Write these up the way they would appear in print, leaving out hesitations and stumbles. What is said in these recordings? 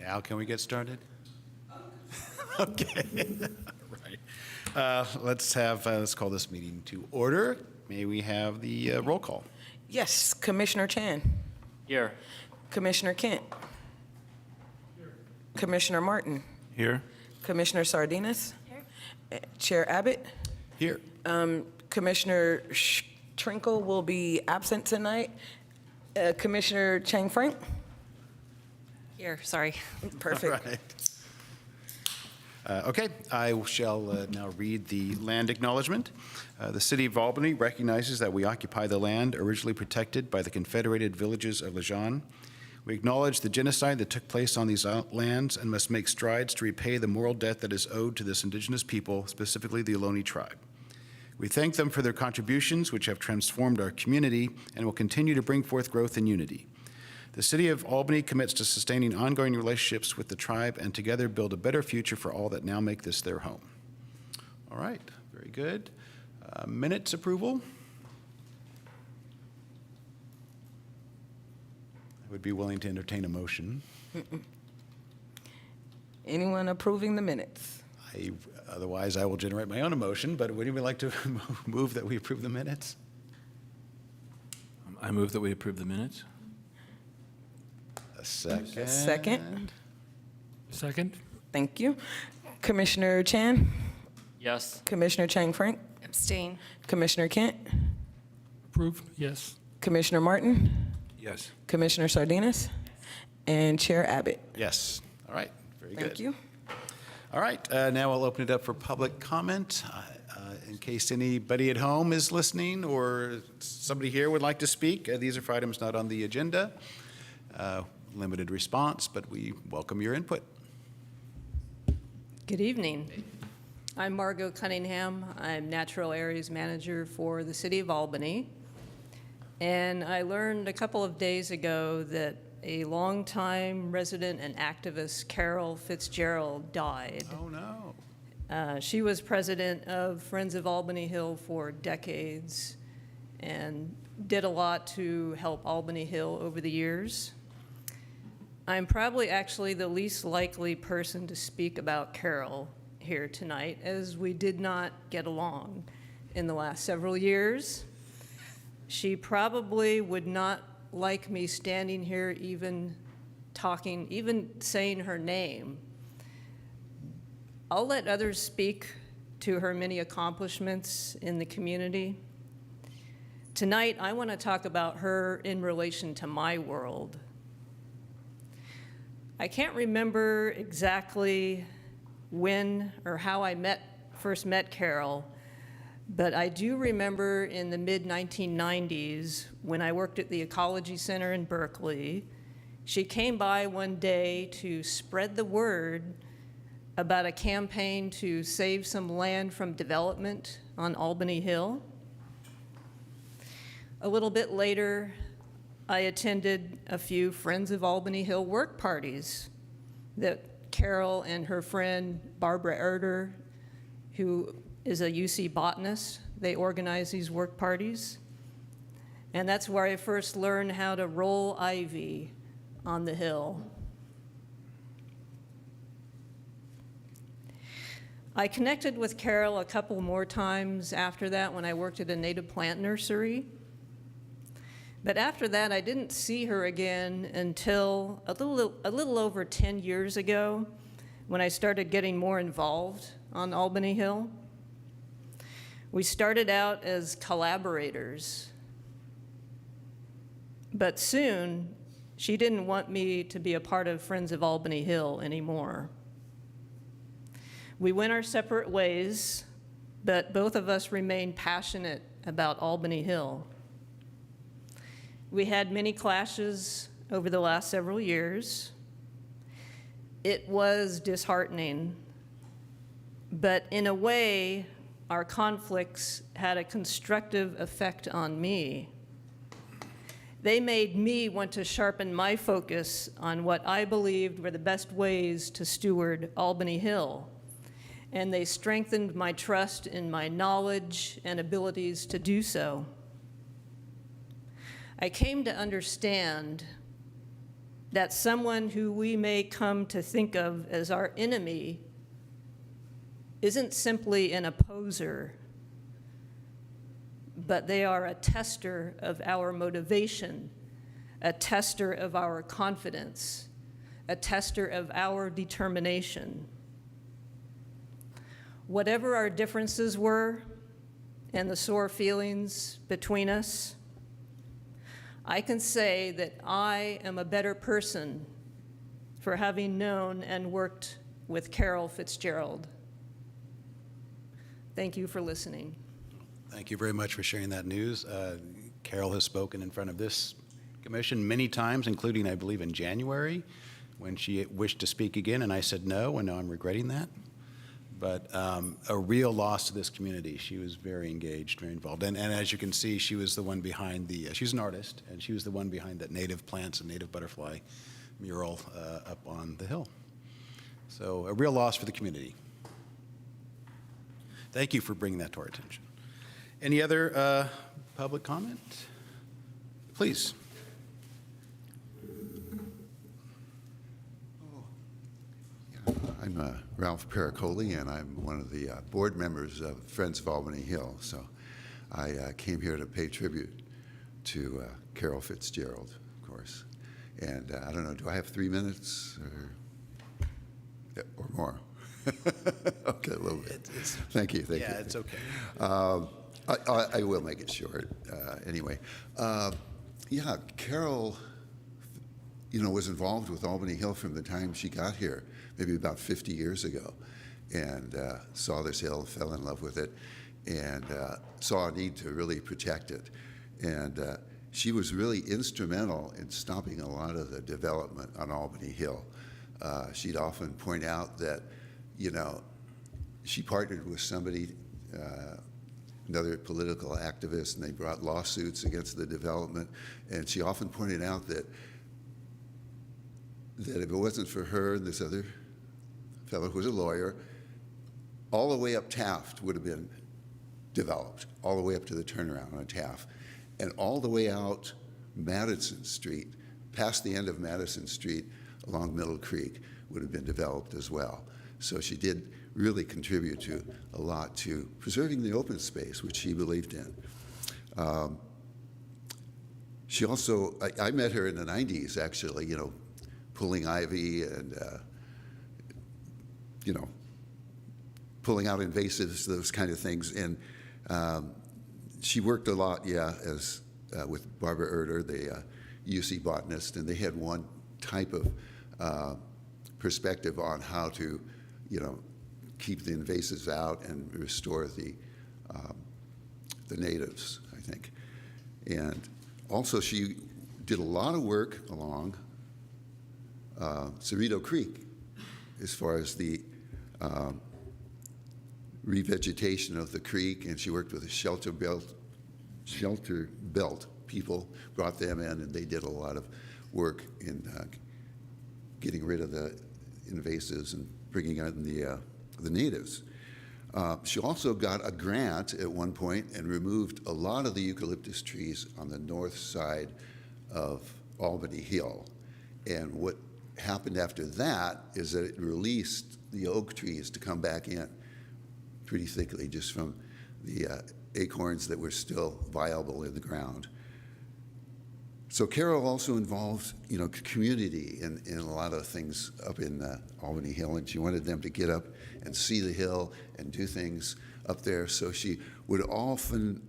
Now can we get started? Okay. Right. Let's call this meeting to order. May we have the roll call? Yes, Commissioner Chan. Here. Commissioner Kent. Here. Commissioner Martin. Here. Commissioner Sardinas. Here. Chair Abbott. Here. Commissioner Trinkle will be absent tonight. Commissioner Chang Frank. Here, sorry. Perfect. Right. Okay, I shall now read the land acknowledgement. The City of Albany recognizes that we occupy the land originally protected by the Confederated Villages of Lejeune. We acknowledge the genocide that took place on these lands and must make strides to repay the moral debt that is owed to this indigenous people, specifically the Ohlone tribe. We thank them for their contributions, which have transformed our community and will continue to bring forth growth and unity. The City of Albany commits to sustaining ongoing relationships with the tribe and together build a better future for all that now make this their home. All right, very good. Minutes approval. I would be willing to entertain a motion. Anyone approving the minutes? Otherwise, I will generate my own emotion, but would anyone like to move that we approve the minutes? I move that we approve the minutes. A second. Second. Second. Thank you. Commissioner Chan. Yes. Commissioner Chang Frank. Abstain. Commissioner Kent. Approved, yes. Commissioner Martin. Yes. Commissioner Sardinas. And Chair Abbott. Yes. All right. Very good. Thank you. All right. Now I'll open it up for public comment. In case anybody at home is listening or somebody here would like to speak, these are for items not on the agenda. Limited response, but we welcome your input. Good evening. I'm Margot Cunningham. I'm Natural Areas Manager for the City of Albany. And I learned a couple of days ago that a longtime resident and activist, Carol Fitzgerald, died. Oh, no. She was president of Friends of Albany Hill for decades and did a lot to help Albany Hill over the years. I'm probably actually the least likely person to speak about Carol here tonight, as we did not get along in the last several years. She probably would not like me standing here even talking, even saying her name. I'll let others speak to her many accomplishments in the community. Tonight, I want to talk about her in relation to my world. I can't remember exactly when or how I first met Carol, but I do remember in the mid-1990s when I worked at the Ecology Center in Berkeley, she came by one day to spread the word about a campaign to save some land from development on Albany Hill. A little bit later, I attended a few Friends of Albany Hill work parties that Carol and her friend Barbara Erder, who is a UC botanist, they organize these work parties. And that's where I first learned how to roll ivy on the hill. I connected with Carol a couple more times after that when I worked at a native plant nursery. But after that, I didn't see her again until a little over 10 years ago when I started getting more involved on Albany Hill. We started out as collaborators, but soon she didn't want me to be a part of Friends of Albany Hill anymore. We went our separate ways, but both of us remained passionate about Albany Hill. We had many clashes over the last several years. It was disheartening, but in a way, our conflicts had a constructive effect on me. They made me want to sharpen my focus on what I believed were the best ways to steward Albany Hill, and they strengthened my trust in my knowledge and abilities to do so. I came to understand that someone who we may come to think of as our enemy isn't simply an opposer, but they are a tester of our motivation, a tester of our confidence, a tester of our determination. Whatever our differences were and the sore feelings between us, I can say that I am a better person for having known and worked with Carol Fitzgerald. Thank you for listening. Thank you very much for sharing that news. Carol has spoken in front of this commission many times, including, I believe, in January, when she wished to speak again, and I said no, and now I'm regretting that. But a real loss to this community. She was very engaged, very involved. And as you can see, she was the one behind she's an artist, and she was the one behind that native plants and native butterfly mural up on the hill. So a real loss for the community. Thank you for bringing that to our attention. Any other public comment? Please. I'm Ralph Pericoli, and I'm one of the board members of Friends of Albany Hill. So I came here to pay tribute to Carol Fitzgerald, of course. And I don't know, do I have 3 minutes or more? Okay, a little bit. Thank you. Yeah, it's okay. I will make it short. Anyway, yeah, Carol, was involved with Albany Hill from the time she got here, maybe about 50 years ago, and saw this hill, fell in love with it, and saw a need to really protect it. And she was really instrumental in stopping a lot of the development on Albany Hill. She'd often point out that, she partnered with somebody, another political activist, and they brought lawsuits against the development. And she often pointed out that if it wasn't for her and this other fellow who was a lawyer, all the way up Taft would have been developed, all the way up to the turnaround on Taft, and all the way out Madison Street, past the end of Madison Street along Middle Creek, would have been developed as well. So she did really contribute to a lot to preserving the open space, which she believed in. She also, I met her in the 90s, actually, pulling ivy and, pulling out invasives, those kind of things. And she worked a lot, as with Barbara Erder, the UC botanist, and they had one type of perspective on how to, keep the invasives out and restore the natives, I think. And also she did a lot of work along Cerrito Creek as far as the revegetation of the creek, and she worked with the shelter belt people, brought them in, and they did a lot of work in getting rid of the invasives and bringing in the natives. She also got a grant at one point and removed a lot of the eucalyptus trees on the north side of Albany Hill. And what happened after that is that it released the oak trees to come back in pretty thickly just from the acorns that were still viable in the ground. So Carol also involved, community in a lot of things up in Albany Hill, and she wanted them to get up and see the hill and do things up there. So she would often,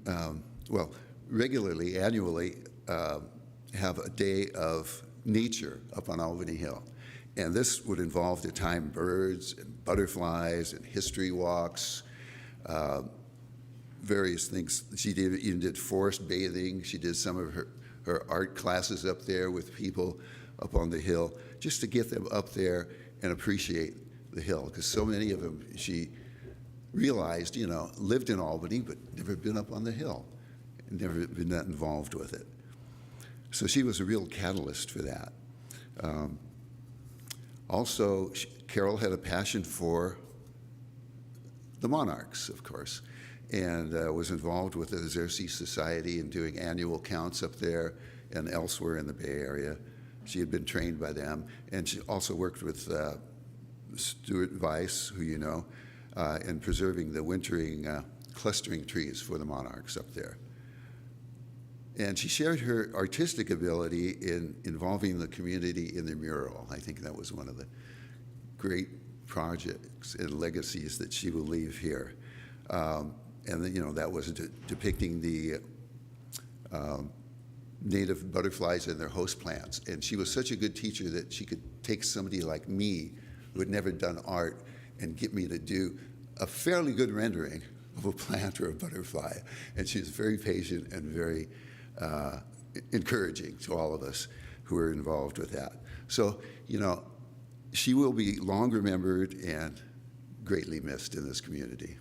regularly, annually, have a day of nature up on Albany Hill. And this would involve the time birds and butterflies and history walks, various things. She even did forest bathing. She did some of her art classes up there with people up on the hill, just to get them up there and appreciate the hill, because so many of them, she realized, lived in Albany, but never been up on the hill, and never been that involved with it. So she was a real catalyst for that. Also, Carol had a passion for the monarchs, of course, and was involved with the Xerces Society and doing annual counts up there and elsewhere in the Bay Area. She had been trained by them, and she also worked with Stuart Weiss, who you know, in preserving the wintering clustering trees for the monarchs up there. And she shared her artistic ability in involving the community in the mural. I think that was one of the great projects and legacies that she will leave here. And then, you know, that was depicting the native butterflies and their host plants. And she was such a good teacher that she could take somebody like me who had never done art and get me to do a fairly good rendering of a plant or a butterfly. And she was very patient and very encouraging to all of us who were involved with that. So, you know, she will be long remembered and greatly missed in this community.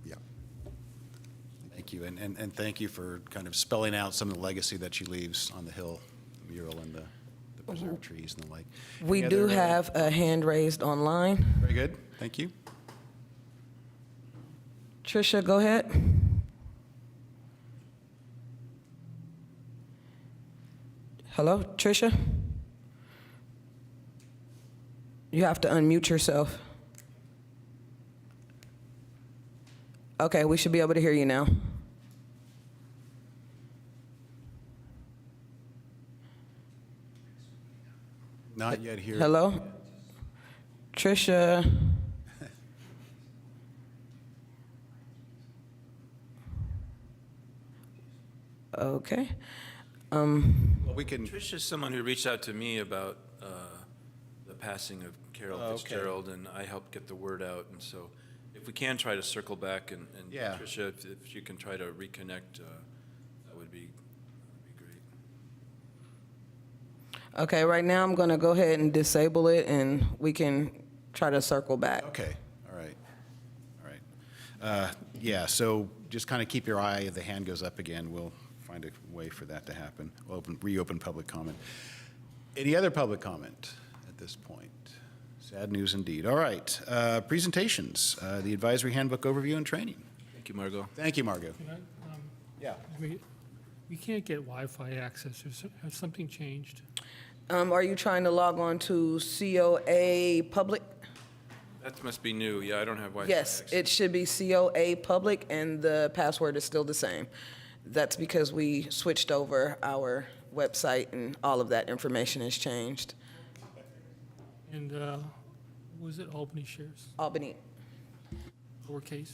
Yeah. Thank you, and thank you for kind of spelling out some of the legacy that she leaves on the hill mural and the preserved trees and the like. We Any do other, have a hand raised online. Very good, thank you. Tricia, go ahead. Hello, Tricia? You have to unmute yourself. Okay, we should be able to hear you now. Not yet here. Hello? Tricia? Okay. Well, we can, Tricia's someone who reached out to me about the passing of Carol Oh, okay. Fitzgerald, and I helped get the word out. And so if we can try to circle back, and Yeah. Tricia, if you can try to reconnect, that would be great. Okay, right now I'm going to go ahead and disable it, and we can try to circle back. okay, all right, all right. Yeah, so just kind of keep your eye, if the hand goes up again, we'll find a way for that to happen. We'll reopen public comment. Any other public comment at this point? Sad news indeed. All right, presentations, the advisory handbook overview and training. Thank you, Margot. Thank you, Margot. Can I, Yeah. we can't get Wi-Fi access. Has something changed? Are you trying to log on to COA Public? That must be new. Yeah, I don't have Wi-Fi Yes, access. it should be COA Public, and the password is still the same. That's because we switched over our website, and all of that information has changed. And was it Albany shares, Albany. lowercase?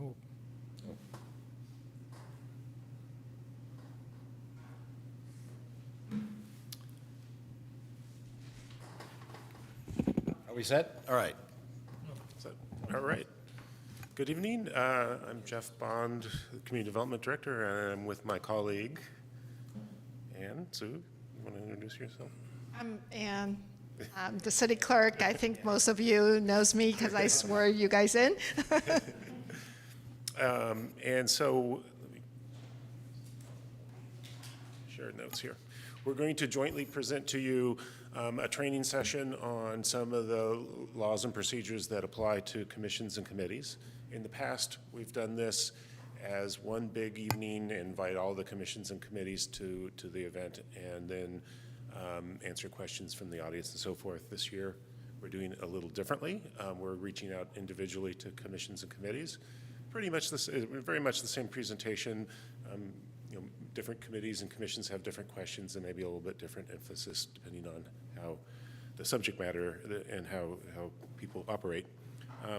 Oh, Are we set? All right. All right. Good evening. I'm Jeff Bond, Community Development Director, and I'm with my colleague, Ann. Sue, you want to introduce yourself? I'm Ann. I'm the city clerk. I think most of you knows me because I swore you guys in. And so, let me share notes here. We're going to jointly present to you a training session on some of the laws and procedures that apply to commissions and committees. In the past, we've done this as one big evening, invite all the commissions and committees to the event, and then answer questions from the audience and so forth. This year, we're doing it a little differently. We're reaching out individually to commissions and committees. Pretty much very much the same presentation. You know, different committees and commissions have different questions and maybe a little bit different emphasis depending on how the subject matter and how people operate.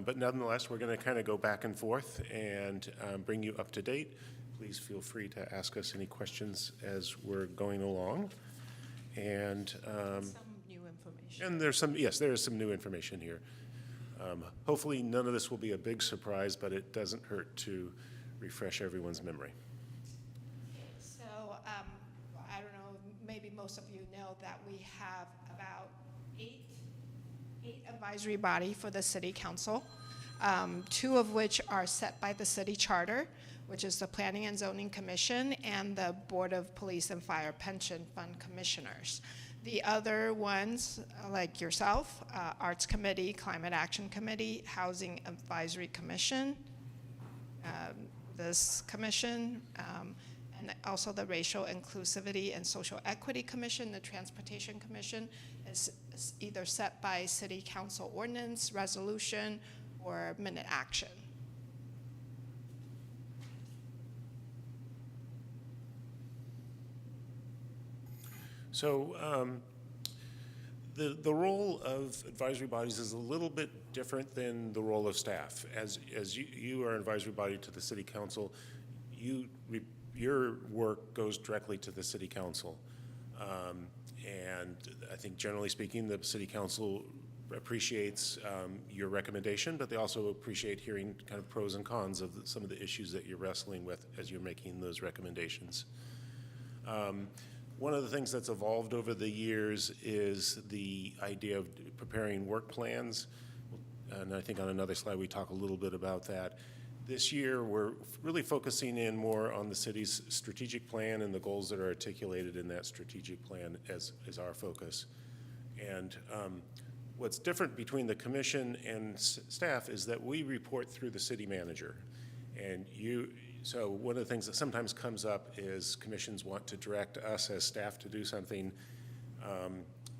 But nonetheless, we're going to kind of go back and forth and bring you up to date. Please feel free to ask us any questions as we're going along. And Some new information. and there is some new information here. Hopefully, none of this will be a big surprise, but it doesn't hurt to refresh everyone's memory. So I don't know, maybe most of you know that we have about eight advisory body for the city council, two of which are set by the city charter, which is the Planning and Zoning Commission and the Board of Police and Fire Pension Fund Commissioners. The other ones, like yourself, Arts Committee, Climate Action Committee, Housing Advisory Commission, this commission, and also the Racial Inclusivity and Social Equity Commission, the Transportation Commission, is either set by City Council ordinance, resolution, or minute action. So the role of advisory bodies is a little bit different than the role of staff. As you are an advisory body to the city council, your work goes directly to the city council. And I think generally speaking, the city council appreciates your recommendation, but they also appreciate hearing kind of pros and cons of some of the issues that you're wrestling with as you're making those recommendations. One of the things that's evolved over the years is the idea of preparing work plans. And I think on another slide we talk a little bit about that. This year we're really focusing in more on the city's strategic plan and the goals that are articulated in that strategic plan as our focus. And what's different between the commission and staff is that we report through the city manager. And so one of the things that sometimes comes up is commissions want to direct us as staff to do something.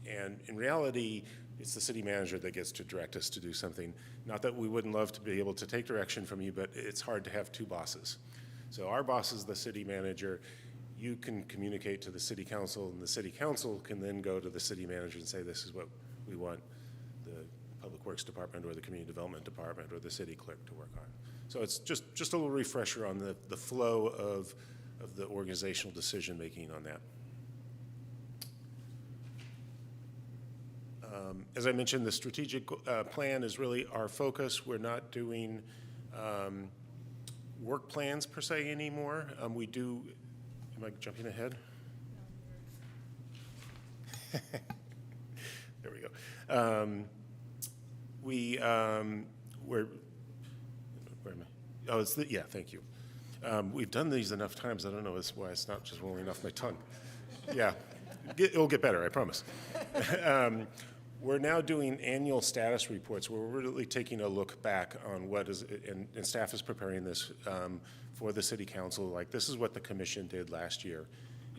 And in reality, it's the city manager that gets to direct us to do something. Not that we wouldn't love to be able to take direction from you, but it's hard to have two bosses. So our boss is the city manager. You can communicate to the city council, and the city council can then go to the city manager and say, this is what we want the Public Works Department or the Community Development Department or the city clerk to work on. So it's just a little refresher on the flow of the organizational decision-making on that. As I mentioned, the strategic plan is really our focus. We're not doing work plans per se anymore. We do, am I jumping ahead? There we go. Where am I? Oh, yeah, thank you. We've done these enough times, I don't know why it's not just rolling off my tongue. Yeah, it'll get better, I promise. We're now doing annual status reports where we're really taking a look back on what is, and staff is preparing this for the city council, like this is what the commission did last year.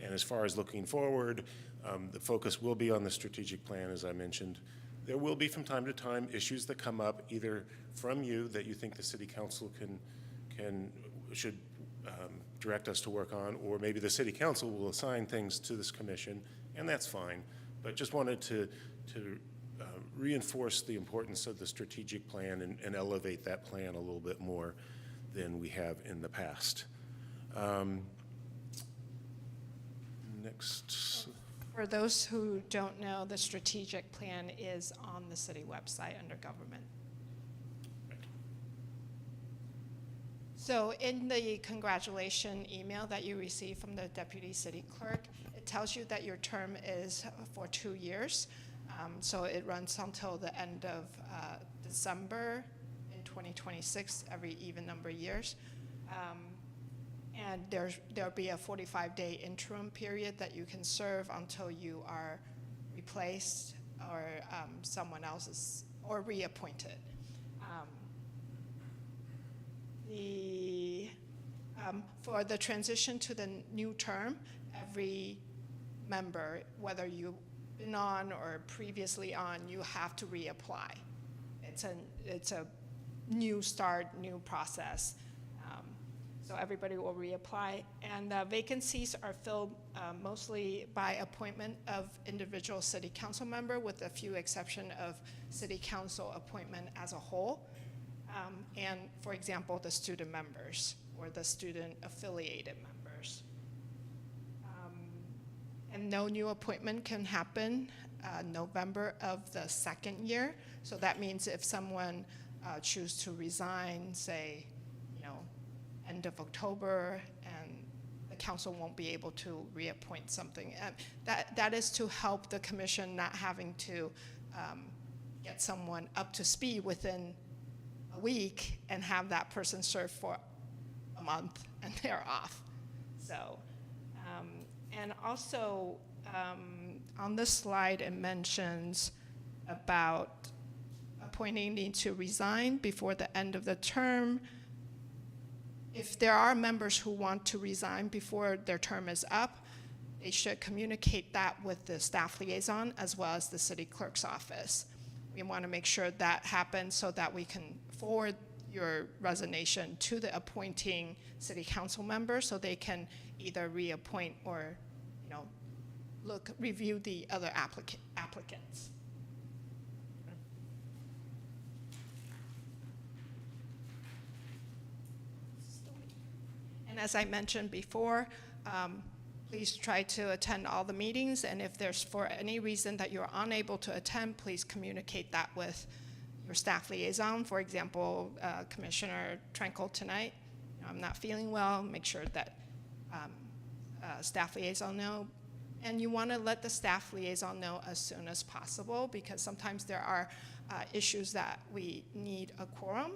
And as far as looking forward, the focus will be on the strategic plan, as I mentioned. There will be from time to time issues that come up either from you that you think the city council should direct us to work on, or maybe the city council will assign things to this commission, and that's fine. But just wanted to reinforce the importance of the strategic plan and elevate that plan a little bit more than we have in the past. Next. For those who don't know, the strategic plan is on the city website under government. So in the congratulation email that you received from the deputy city clerk, it tells you that your term is for 2 years. So it runs until the end of December in 2026, every even number of years. And there'll be a 45-day interim period that you can serve until you are replaced or someone else is, or reappointed. For the transition to the new term, every member, whether you've been on or previously on, you have to reapply. It's a new start, new process. So everybody will reapply. And the vacancies are filled mostly by appointment of individual city council member, with a few exception of city council appointment as a whole. And for example, the student members or the student affiliated members. And no new appointment can happen November of the second year. So that means if someone chooses to resign, say, end of October, and the council won't be able to reappoint something. And that is to help the commission not having to get someone up to speed within a week and have that person serve for a month and they're off. So, and also on this slide, it mentions about appointing need to resign before the end of the term. If there are members who want to resign before their term is up, they should communicate that with the staff liaison as well as the city clerk's office. We want to make sure that happens so that we can forward your resignation to the appointing city council member so they can either reappoint or, review the other applicants. And as I mentioned before, please try to attend all the meetings, and if there's for any reason that you're unable to attend, please communicate that with your staff liaison. For example, Commissioner Trankel tonight, I'm not feeling well, make sure that staff liaison know. And you want to let the staff liaison know as soon as possible, because sometimes there are issues that we need a quorum,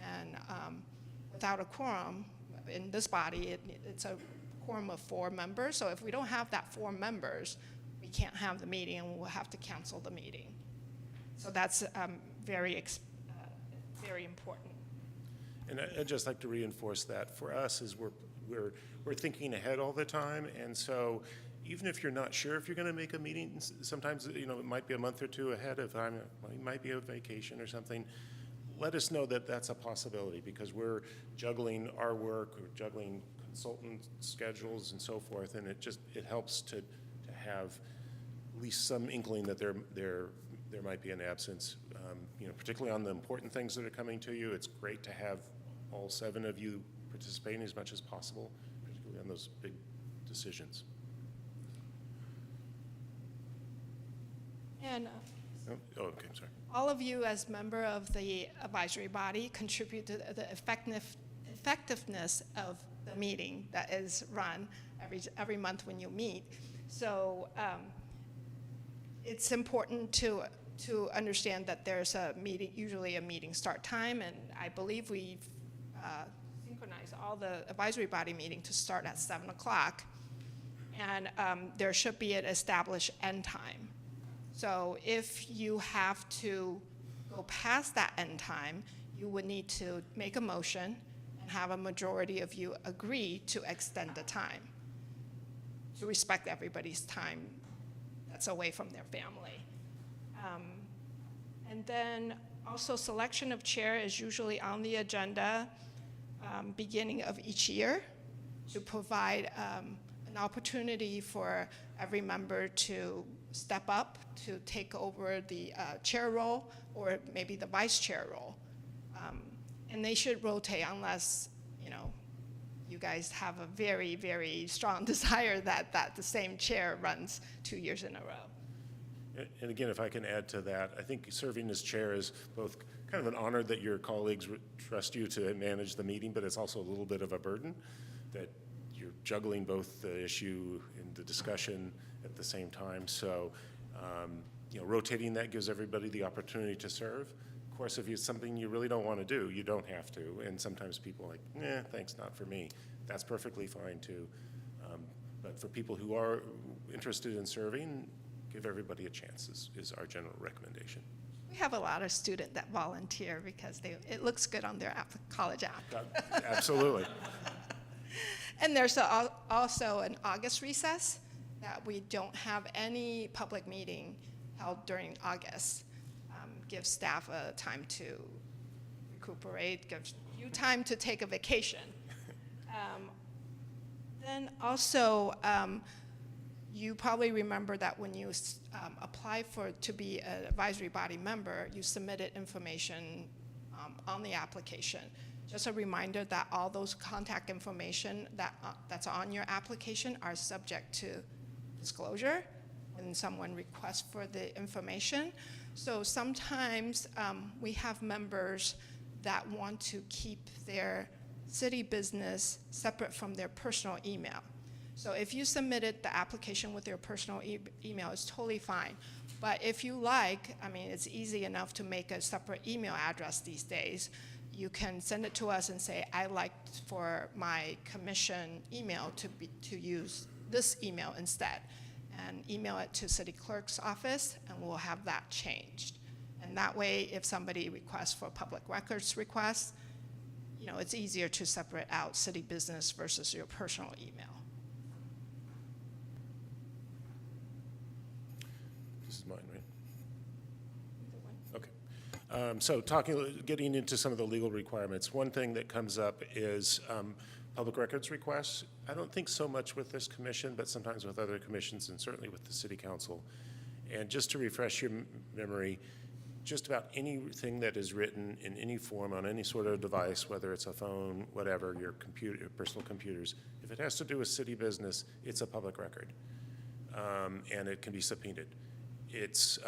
and without a quorum in this body, it's a quorum of 4 members. So if we don't have that 4 members, we can't have the meeting, and we'll have to cancel the meeting. So that's very important. And I'd just like to reinforce that for us is we're thinking ahead all the time, and so even if you're not sure if you're going to make a meeting, sometimes it might be a month or 2 ahead of time, it might be a vacation or something. Let us know that that's a possibility, because we're juggling our work, we're juggling consultant schedules and so forth, and it helps to have at least some inkling that there might be an absence. Particularly on the important things that are coming to you, it's great to have all 7 of you participating as much as possible, particularly on those big decisions. And Okay, I'm sorry. all of you as member of the advisory body contribute to the effectiveness of the meeting that is run every month when you meet. So it's important to understand that there's a meeting, usually a meeting start time, and I believe we've synchronized all the advisory body meeting to start at 7 o'clock, and there should be an established end time. So if you have to go past that end time, you would need to make a motion and have a majority of you agree to extend the time to respect everybody's time that's away from their family. And then also selection of chair is usually on the agenda beginning of each year to provide an opportunity for every member to step up to take over the chair role or maybe the vice chair role. And they should rotate unless, you guys have a very, very strong desire that the same chair runs 2 years in a row. And again, if I can add to that, I think serving as chair is both kind of an honor that your colleagues trust you to manage the meeting, but it's also a little bit of a burden that you're juggling both the issue and the discussion at the same time. So, rotating that gives everybody the opportunity to serve. Of course, if it's something you really don't want to do, you don't have to. And sometimes people are like, thanks, not for me. That's perfectly fine too. But for people who are interested in serving, give everybody a chance is our general recommendation. We have a lot of students that volunteer because it looks good on their college app. Absolutely. And there's also an August recess that we don't have any public meeting held during August. Give staff a time to recuperate, gives you time to take a vacation. Then also, you probably remember that when you apply to be an advisory body member, you submitted information on the application. Just a reminder that all those contact information that's on your application are subject to disclosure when someone requests for the information. So sometimes we have members that want to keep their city business separate from their personal email. So if you submitted the application with your personal email, it's totally fine. But if you like, it's easy enough to make a separate email address these days. You can send it to us and say, I like for my commission email to use this email instead. and email it to city clerk's office, and we'll have that changed. And that way, if somebody requests for a public records request, you know, it's easier to separate out city business versus your personal email. This is mine, right? Okay. So getting into some of the legal requirements, one thing that comes up is public records requests. I don't think so much with this commission, but sometimes with other commissions and certainly with the city council. And just to refresh your memory, just about anything that is written in any form on any sort of device, whether it's a phone, whatever, your computer, your personal computers, if it has to do with city business, it's a public record. And it can be subpoenaed. It's,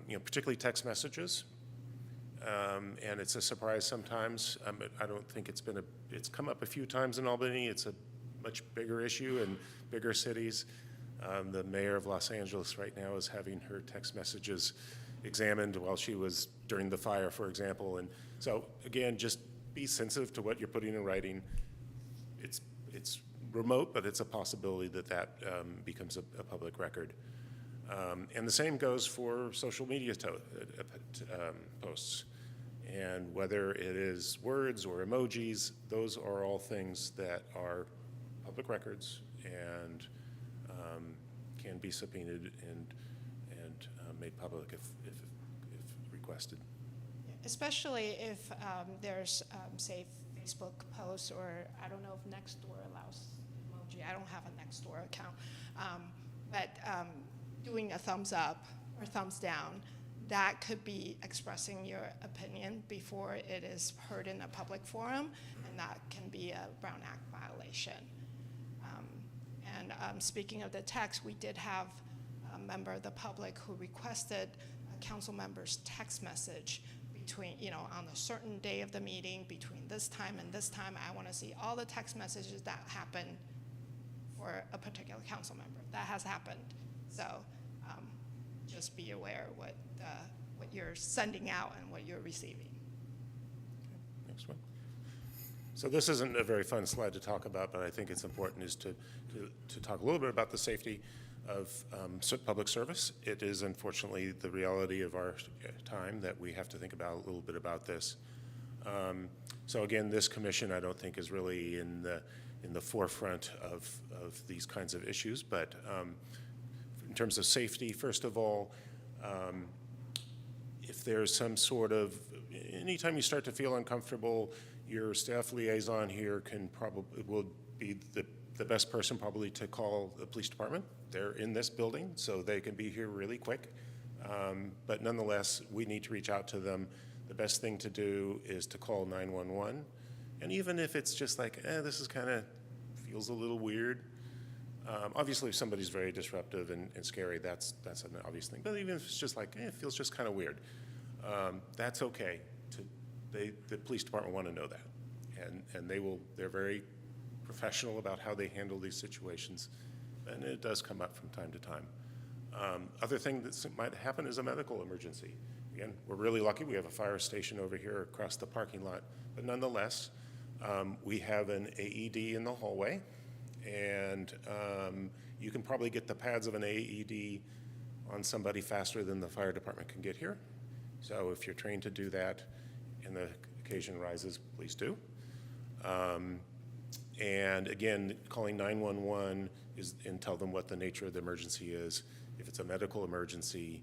you know, particularly text messages. And it's a surprise sometimes. I don't think it's come up a few times in Albany. It's a much bigger issue in bigger cities. The mayor of Los Angeles right now is having her text messages examined while she was during the fire, for example. And so again, just be sensitive to what you're putting in writing. It's remote, but it's a possibility that becomes a public record. And the same goes for social media posts. And whether it is words or emojis, those are all things that are public records and can be subpoenaed and made public if requested. Especially if there's, say, Facebook posts, or I don't know if Nextdoor allows emoji. I don't have a Nextdoor account. But doing a thumbs up or thumbs down, that could be expressing your opinion before it is heard in a public forum, and that can be a Brown Act violation. Speaking of the text, we did have a member of the public who requested a council member's text message between, you know, on a certain day of the meeting, between this time and this time, I want to see all the text messages that happened for a particular council member. That has happened. So just be aware what you're sending out and what you're receiving. Next one. So this isn't a very fun slide to talk about, but I think it's important is to talk a little bit about the safety of public service. It is unfortunately the reality of our time that we have to think about a little bit about this. So again, this commission I don't think is really in the forefront of these kinds of issues, but in terms of safety, first of all, if there's some sort of, anytime you start to feel uncomfortable, your staff liaison here will be the best person probably to call the police department. They're in this building, so they can be here really quick. But nonetheless, we need to reach out to them. The best thing to do is to call 911. And even if it's just like, this is kind of feels a little weird. Obviously, if somebody's very disruptive and scary, that's an obvious thing. But even if it's just like, it feels just kind of weird, that's okay. The police department want to know that, and they're very professional about how they handle these situations, and it does come up from time to time. Other thing that might happen is a medical emergency. Again, we're really lucky. We have a fire station over here across the parking lot, but nonetheless, we have an AED in the hallway, and you can probably get the pads of an AED on somebody faster than the fire department can get here. So if you're trained to do that and the occasion rises, please do. And again, calling 911 and tell them what the nature of the emergency is. If it's a medical emergency,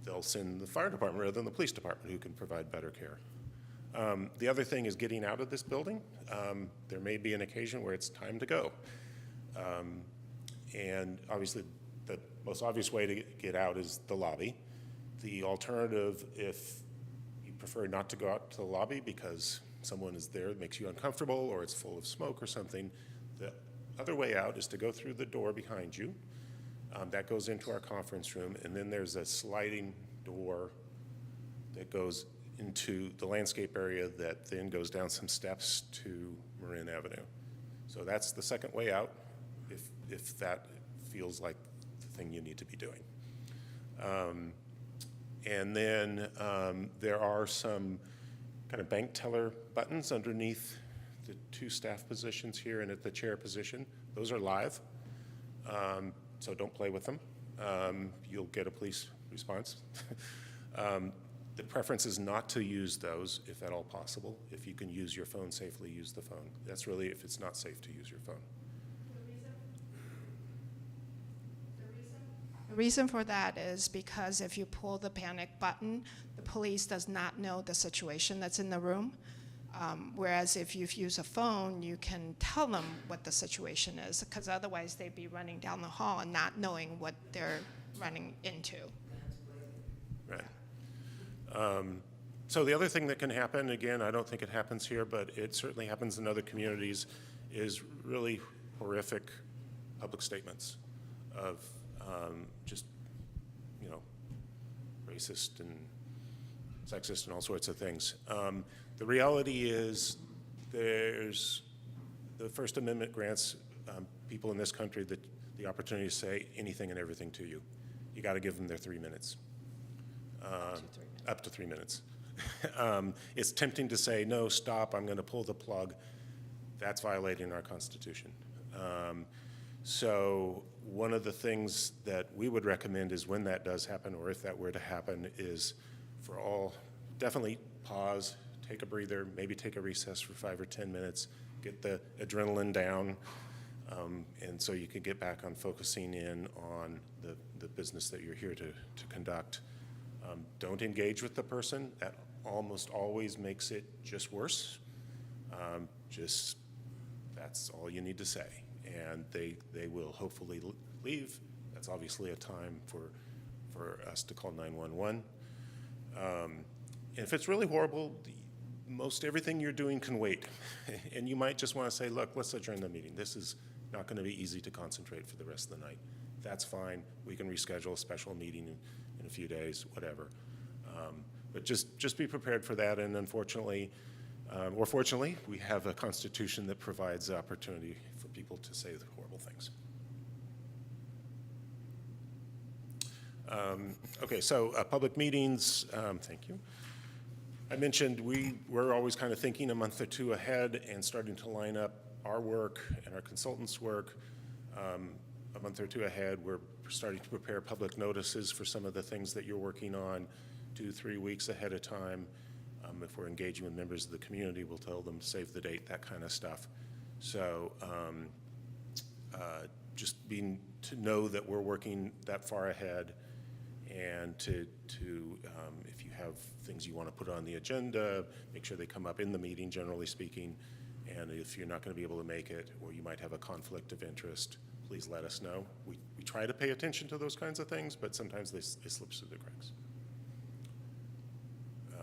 they'll send the fire department rather than the police department, who can provide better care. The other thing is getting out of this building. There may be an occasion where it's time to go. And obviously, the most obvious way to get out is the lobby. The alternative, if you prefer not to go out to the lobby because someone is there that makes you uncomfortable or it's full of smoke or something, the other way out is to go through the door behind you. That goes into our conference room, and then there's a sliding door that goes into the landscape area that then goes down some steps to Marin Avenue. So that's the second way out if that feels like the thing you need to be doing. And then there are some kind of bank teller buttons underneath the two staff positions here and at the chair position. Those are live, so don't play with them. you'll get a police response. The preference is not to use those, if at all possible. If you can use your phone safely, use the phone. That's really if it's not safe to use your phone. The reason for that is because if you pull the panic button, the police does not know the situation that's in the room. Whereas if you use a phone, you can tell them what the situation is, because otherwise they'd be running down the hall and not knowing what they're running into. Right. So the other thing that can happen, again, I don't think it happens here, but it certainly happens in other communities, is really horrific public statements of just, you know, racist and sexist and all sorts of things. The reality is there's, the First Amendment grants people in this country the opportunity to say anything and everything to you. You got to give them their 3 minutes. Up to 3 minutes. It's tempting to say, no, stop, I'm going to pull the plug. That's violating our Constitution. So one of the things that we would recommend is when that does happen, or if that were to happen, is for all, definitely pause, take a breather, maybe take a recess for 5 or 10 minutes, get the adrenaline down, and so you can get back on focusing in on the business that you're here to conduct. Don't engage with the person. That almost always makes it just worse. Just, that's all you need to say. And they will hopefully leave. That's obviously a time for us to call 911. And if it's really horrible, most everything you're doing can wait. And you might just want to say, look, let's adjourn the meeting. This is not going to be easy to concentrate for the rest of the night. That's fine. We can reschedule a special meeting in a few days, whatever. But just be prepared for that. And unfortunately, or fortunately, we have a Constitution that provides the opportunity for people to say the horrible things. Okay, so public meetings, thank you. I mentioned we're always kind of thinking a month or two ahead and starting to line up our work and our consultants' work a month or two ahead. We're starting to prepare public notices for some of the things that you're working on 2-3 weeks ahead of time. If we're engaging with members of the community, we'll tell them to save the date, that kind of stuff. So just being to know that we're working that far ahead, and to if you have things you want to put on the agenda, make sure they come up in the meeting, generally speaking. And if you're not going to be able to make it, or you might have a conflict of interest, please let us know. We try to pay attention to those kinds of things, but sometimes they slip through the cracks.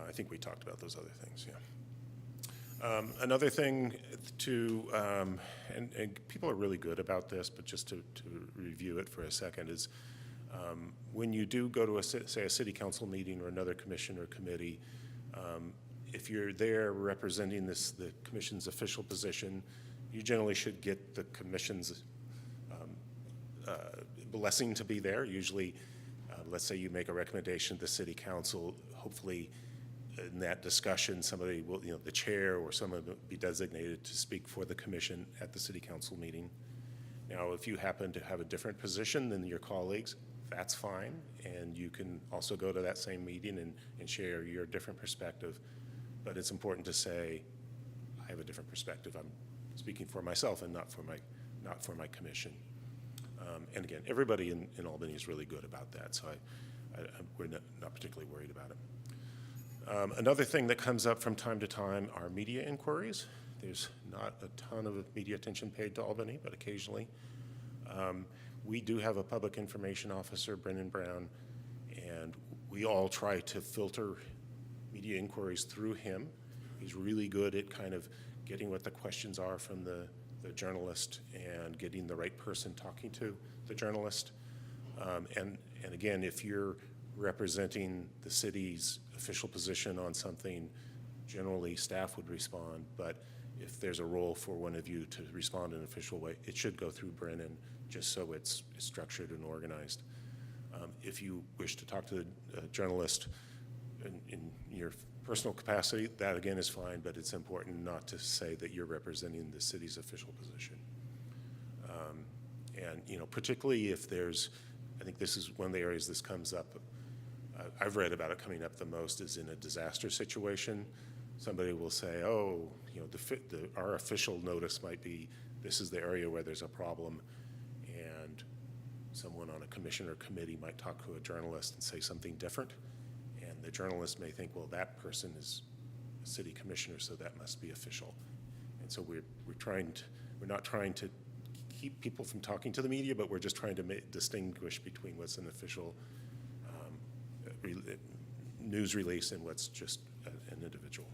I think we talked about those other things, yeah. Another thing to, and people are really good about this, but just to review it for a second, is when you do go to, say, a city council meeting or another commission or committee, if you're there representing the commission's official position, you generally should get the commission's blessing to be there. Usually, let's say you make a recommendation to the city council, hopefully in that discussion, somebody will, the chair or someone will be designated to speak for the commission at the city council meeting. Now, if you happen to have a different position than your colleagues, that's fine, and you can also go to that same meeting and share your different perspective. But it's important to say, I have a different perspective. I'm speaking for myself and not for my commission. And again, everybody in Albany is really good about that, so we're not particularly worried about it. Another thing that comes up from time to time are media inquiries. There's not a ton of media attention paid to Albany, but occasionally. We do have a public information officer, Brennan Brown, and we all try to filter media inquiries through him. He's really good at kind of getting what the questions are from the journalist and getting the right person talking to the journalist. And again, if you're representing the city's official position on something, generally staff would respond, but if there's a role for one of you to respond in an official way, it should go through Brennan, just so it's structured and organized. If you wish to talk to the journalist in your personal capacity, that again is fine, but it's important not to say that you're representing the city's official position. And particularly if there's I think this is one of the areas this comes up. I've read about it coming up the most is in a disaster situation. Somebody will say, oh, you know, our official notice might be, this is the area where there's a problem, and someone on a commission or committee might talk to a journalist and say something different, and the journalist may think, well, that person is a city commissioner, so that must be official. And so we're not trying to keep people from talking to the media, but we're just trying to distinguish between what's an official news release and what's just an individual.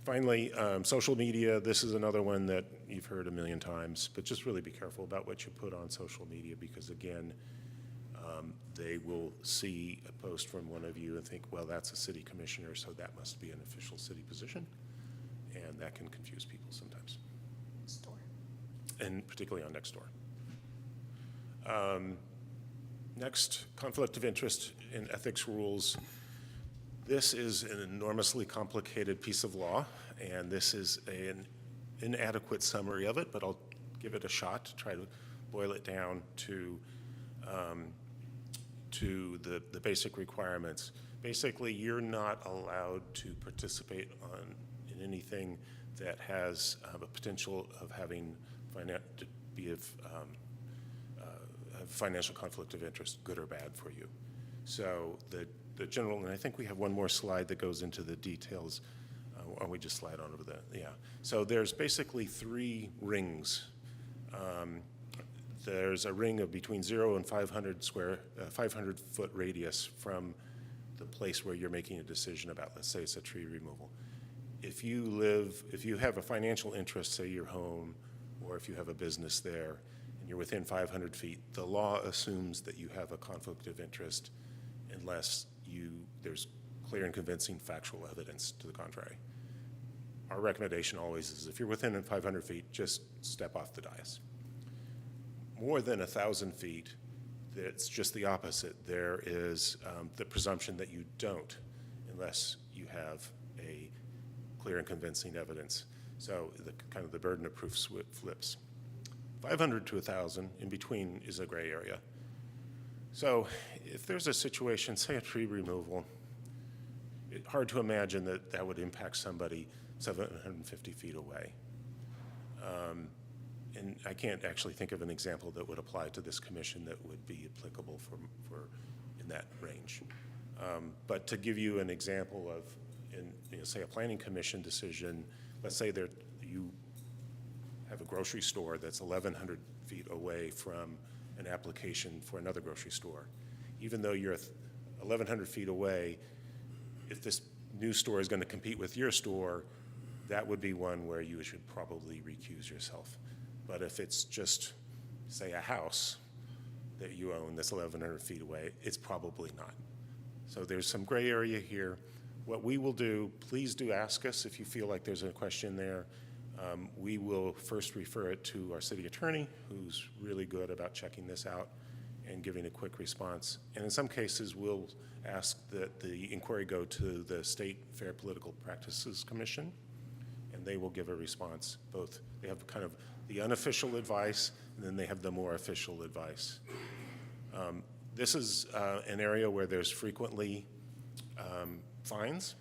Finally, social media. This is another one that you've heard a million times, but just really be careful about what you put on social media because, again, they will see a post from one of you and think, well, that's a city commissioner, so that must be an official city position, and that can confuse people sometimes. And particularly on Nextdoor. Next, conflict of interest in ethics rules. This is an enormously complicated piece of law, and this is an inadequate summary of it, but I'll give it a shot to try to boil it down to the basic requirements. Basically, you're not allowed to participate in anything that has a potential of having financial conflict of interest, good or bad for you. So the general, and I think we have one more slide that goes into the details. Why don't we just slide on over that? Yeah. So there's basically 3 rings. There's a ring of between 0 and 500-foot radius from the place where you're making a decision about, let's say it's a tree removal. If you have a financial interest, say your home, or if you have a business there, and you're within 500 feet, the law assumes that you have a conflict of interest unless there's clear and convincing factual evidence to the contrary. Our recommendation always is if you're within 500 feet, just step off the dais. More than 1,000 feet, it's just the opposite. There is the presumption that you don't unless you have a clear and convincing evidence. So the burden of proof flips. 500 to 1,000, in between is a gray area. So if there's a situation, say a tree removal, it's hard to imagine that would impact somebody 750 feet away. And I can't actually think of an example that would apply to this commission that would be applicable for in that range. But to give you an example of, say a planning commission decision, let's say you have a grocery store that's 1,100 feet away from an application for another grocery store. Even though you're 1,100 feet away, if this new store is going to compete with your store, that would be one where you should probably recuse yourself. But if it's just, say, a house that you own that's 1,100 feet away, it's probably not. So there's some gray area here. What we will do, please do ask us if you feel like there's a question there. We will first refer it to our city attorney, who's really good about checking this out and giving a quick response. And in some cases, we'll ask that the inquiry go to the State Fair Political Practices Commission, and they will give a response. Both, they have kind of the unofficial advice, and then they have the more official advice. This is an area where there's frequently fines.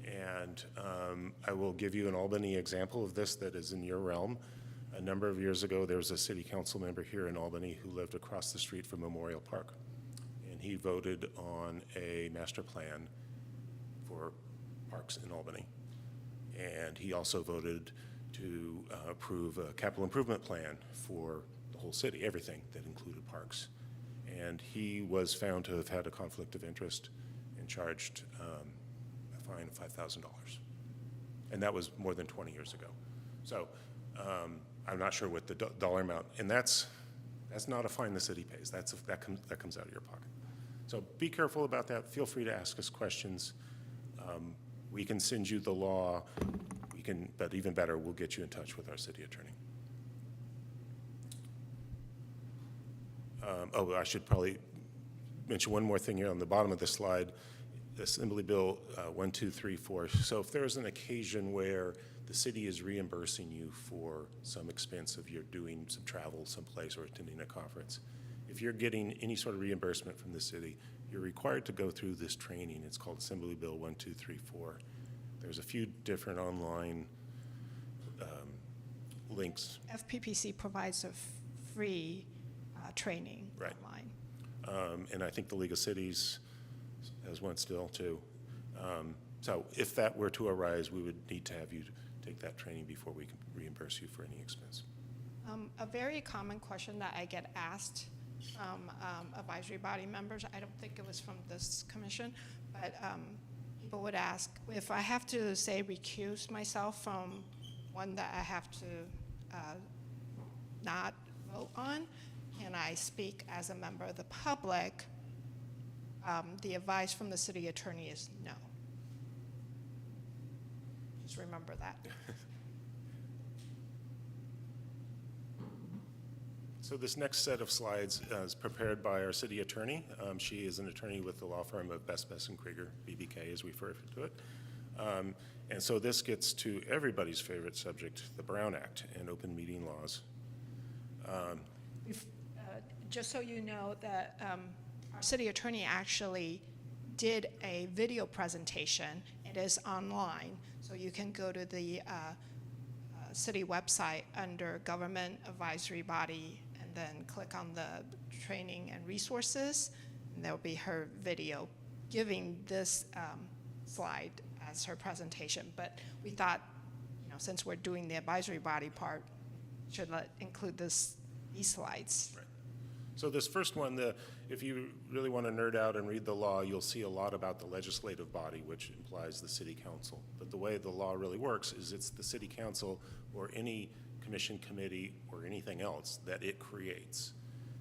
And I will give you an Albany example of this that is in your realm. A number of years ago, there was a city council member here in Albany who lived across the street from Memorial Park. And he voted on a master plan for parks in Albany. And he also voted to approve a capital improvement plan for the whole city, everything that included parks. And he was found to have had a conflict of interest and charged a fine of $5,000. And that was more than 20 years ago. So I'm not sure what the dollar amount, and that's not a fine the city pays. That comes out of your pocket. So be careful about that. Feel free to ask us questions. We can send you the law. But even better, we'll get you in touch with our city attorney. I should probably mention one more thing here on the bottom of the slide. Assembly Bill 1234. So if there's an occasion where the city is reimbursing you for some expense of your doing some travel someplace or attending a conference, if you're getting any sort of reimbursement from the city, you're required to go through this training. It's called Assembly Bill 1234. There's a few different online links. FPPC provides a free training Right. online. And I think the League of Cities has one still too. So if that were to arise, we would need to have you take that training before we can reimburse you for any expense. A very common question that I get asked from advisory body members, I don't think it was from this commission, but people would ask, if I have to, say, recuse myself from one that I have to not vote on, can I speak as a member of the public? The advice from the city attorney is no. Just remember that. So this next set of slides is prepared by our city attorney. She is an attorney with the law firm of Best and Krieger, BBK as we refer to it. And so this gets to everybody's favorite subject, the Brown Act and open meeting laws. Just so you know that our city attorney actually did a video presentation. It is online, so you can go to the city website under Government Advisory Body and then click on the training and resources, and there'll be her video giving this slide as her presentation. But we thought, since we're doing the advisory body part, should include these slides. Right. So this first one, if you really want to nerd out and read the law, you'll see a lot about the legislative body, which implies the city council. But the way the law really works is it's the city council or any commission, committee, or anything else that it creates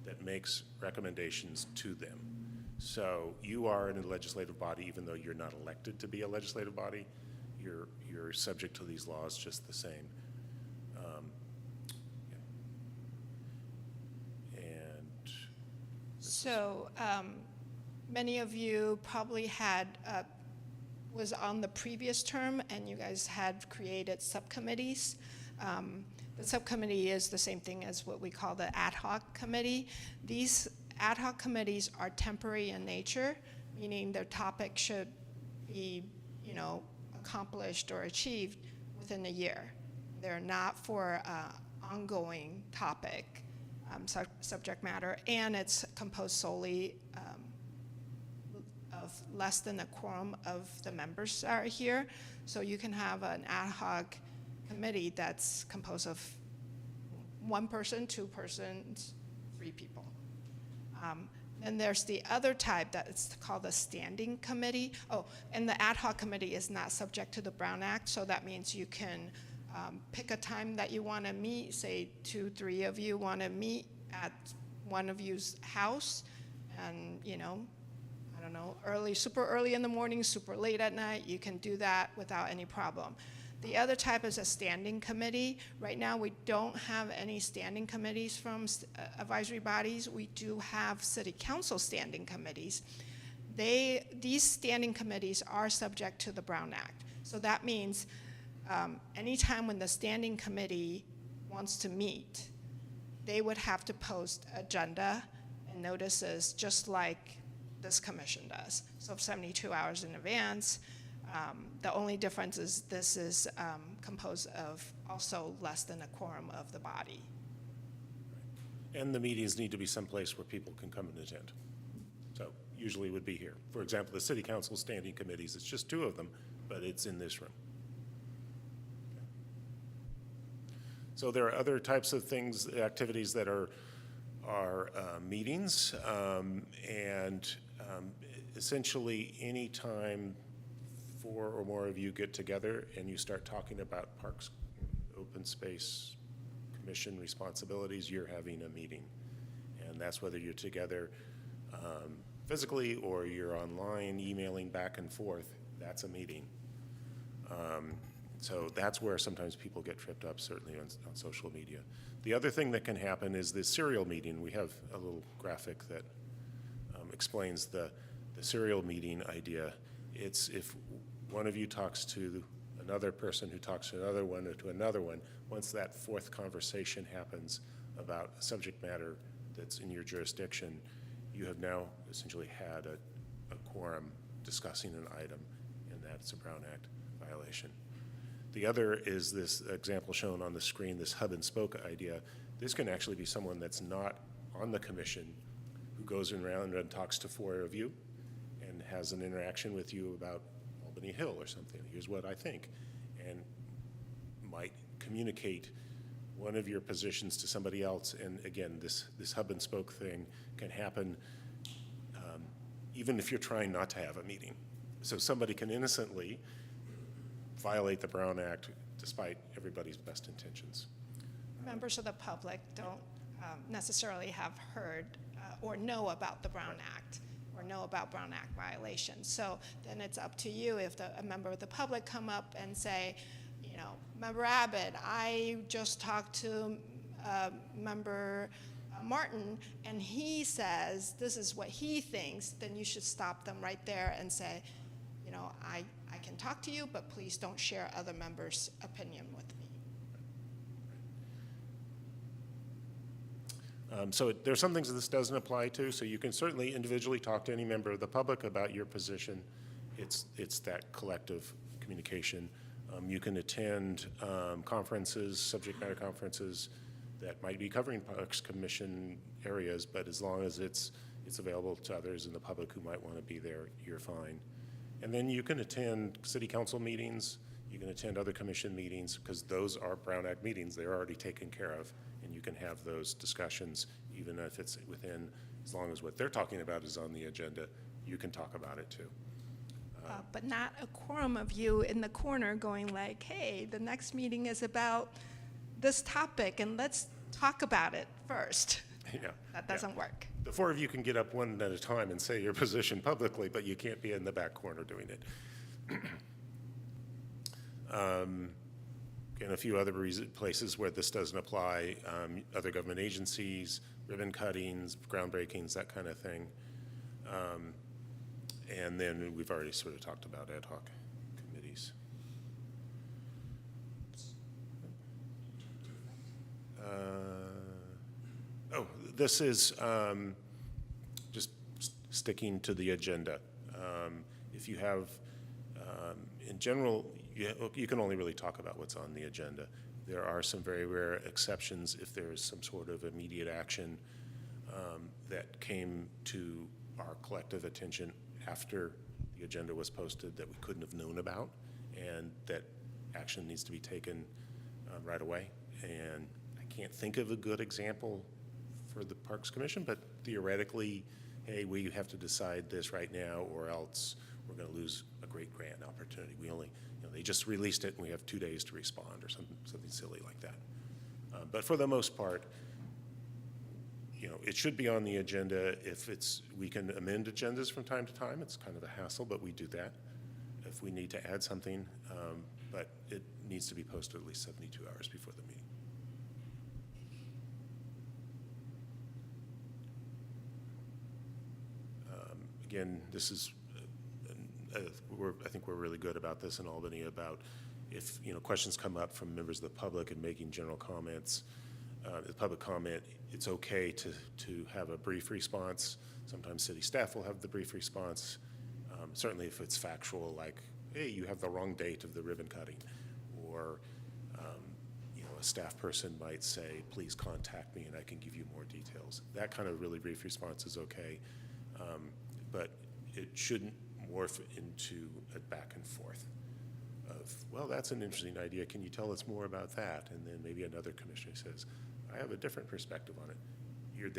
that makes recommendations to them. So you are in a legislative body, even though you're not elected to be a legislative body, you're subject to these laws just the same. So many of you probably was on the previous term, and you guys had created subcommittees. The subcommittee is the same thing as what we call the ad hoc committee. These ad hoc committees are temporary in nature, meaning their topic should be, accomplished or achieved within a year. They're not for ongoing topic. Subject matter, and it's composed solely of less than a quorum of the members that are here. So you can have an ad hoc committee that's composed of one person, two persons, three people. And there's the other type that's called a standing committee. Oh, and the ad hoc committee is not subject to the Brown Act, so that means you can pick a time that you want to meet, say 2, 3 of you want to meet at one of you's house, and I don't know, super early in the morning, super late at night, you can do that without any problem. The other type is a standing committee. Right now we don't have any standing committees from advisory bodies. We do have city council standing committees. These standing committees are subject to the Brown Act. So that means anytime when the standing committee wants to meet, they would have to post agenda and notices just like this commission does. So 72 hours in advance. The only difference is this is composed of also less than a quorum of the body. And the meetings need to be someplace where people can come and attend. So usually it would be here. For example, the city council standing committees, it's just 2 of them, but it's in this room. So there are other types of things, activities that are meetings, and essentially any time 4 or more of you get together and you start talking about parks, open space, commission responsibilities, you're having a meeting. And that's whether you're together physically or you're online, emailing back and forth, that's a meeting. So that's where sometimes people get tripped up, certainly on social media. The other thing that can happen is the serial meeting. We have a little graphic that explains the serial meeting idea. It's if one of you talks to another person who talks to another one or to another one, once that 4th conversation happens about a subject matter that's in your jurisdiction, you have now essentially had a quorum discussing an item, and that's a Brown Act violation. The other is this example shown on the screen, this hub and spoke idea. This can actually be someone that's not on the commission who goes around and talks to 4 of you and has an interaction with you about Albany Hill or something. Here's what I think, and might communicate one of your positions to somebody else. And again, this hub and spoke thing can happen even if you're trying not to have a meeting. So somebody can innocently violate the Brown Act despite everybody's best intentions. Members of the public don't necessarily have heard or know about the Brown Act or know about Brown Act violations. So then it's up to you if a member of the public come up and say, you know, Member Abbott, I just talked to Member Martin, and he says this is what he thinks, then you should stop them right there and say, you know, I can talk to you, but please don't share other members' opinion with me. So there's some things that this doesn't apply to, so you can certainly individually talk to any member of the public about your position. It's that collective communication. You can attend conferences, subject matter conferences that might be covering Parks Commission areas, but as long as it's available to others in the public who might want to be there, you're fine. And then you can attend city council meetings, you can attend other commission meetings, because those are Brown Act meetings. They're already taken care of, and you can have those discussions, even if it's within, as long as what they're talking about is on the agenda, you can talk about it too. But not a quorum of you in the corner going like, hey, the next meeting is about this topic, and let's talk about it first. Yeah. That doesn't work. The 4 of you can get up one at a time and say your position publicly, but you can't be in the back corner doing it. And a few other places where this doesn't apply, other government agencies, ribbon cuttings, groundbreakings, that kind of thing. And then we've already sort of talked about ad hoc committees. This is just sticking to the agenda. If you have, in general, you can only really talk about what's on the agenda. There are some very rare exceptions if there's some sort of immediate action that came to our collective attention after the agenda was posted that we couldn't have known about, and that action needs to be taken right away. And I can't think of a good example for the Parks Commission, but theoretically, hey, we have to decide this right now or else we're going to lose a great grant opportunity. We only, they just released it and we have 2 days to respond or something silly like that. But for the most part, it should be on the agenda. If we can amend agendas from time to time. It's kind of a hassle, but we do that if we need to add something. But it needs to be posted at least 72 hours before the meeting. Again, this is, I think we're really good about this in Albany about if, questions come up from members of the public and making general comments, the public comment, it's okay to have a brief response. Sometimes city staff will have the brief response. Certainly if it's factual, like, hey, you have the wrong date of the ribbon cutting, or a staff person might say, please contact me and I can give you more details. That kind of really brief response is okay. But it shouldn't morph into a back and forth of, well, that's an interesting idea. Can you tell us more about that? And then maybe another commissioner says, I have a different perspective on it. You're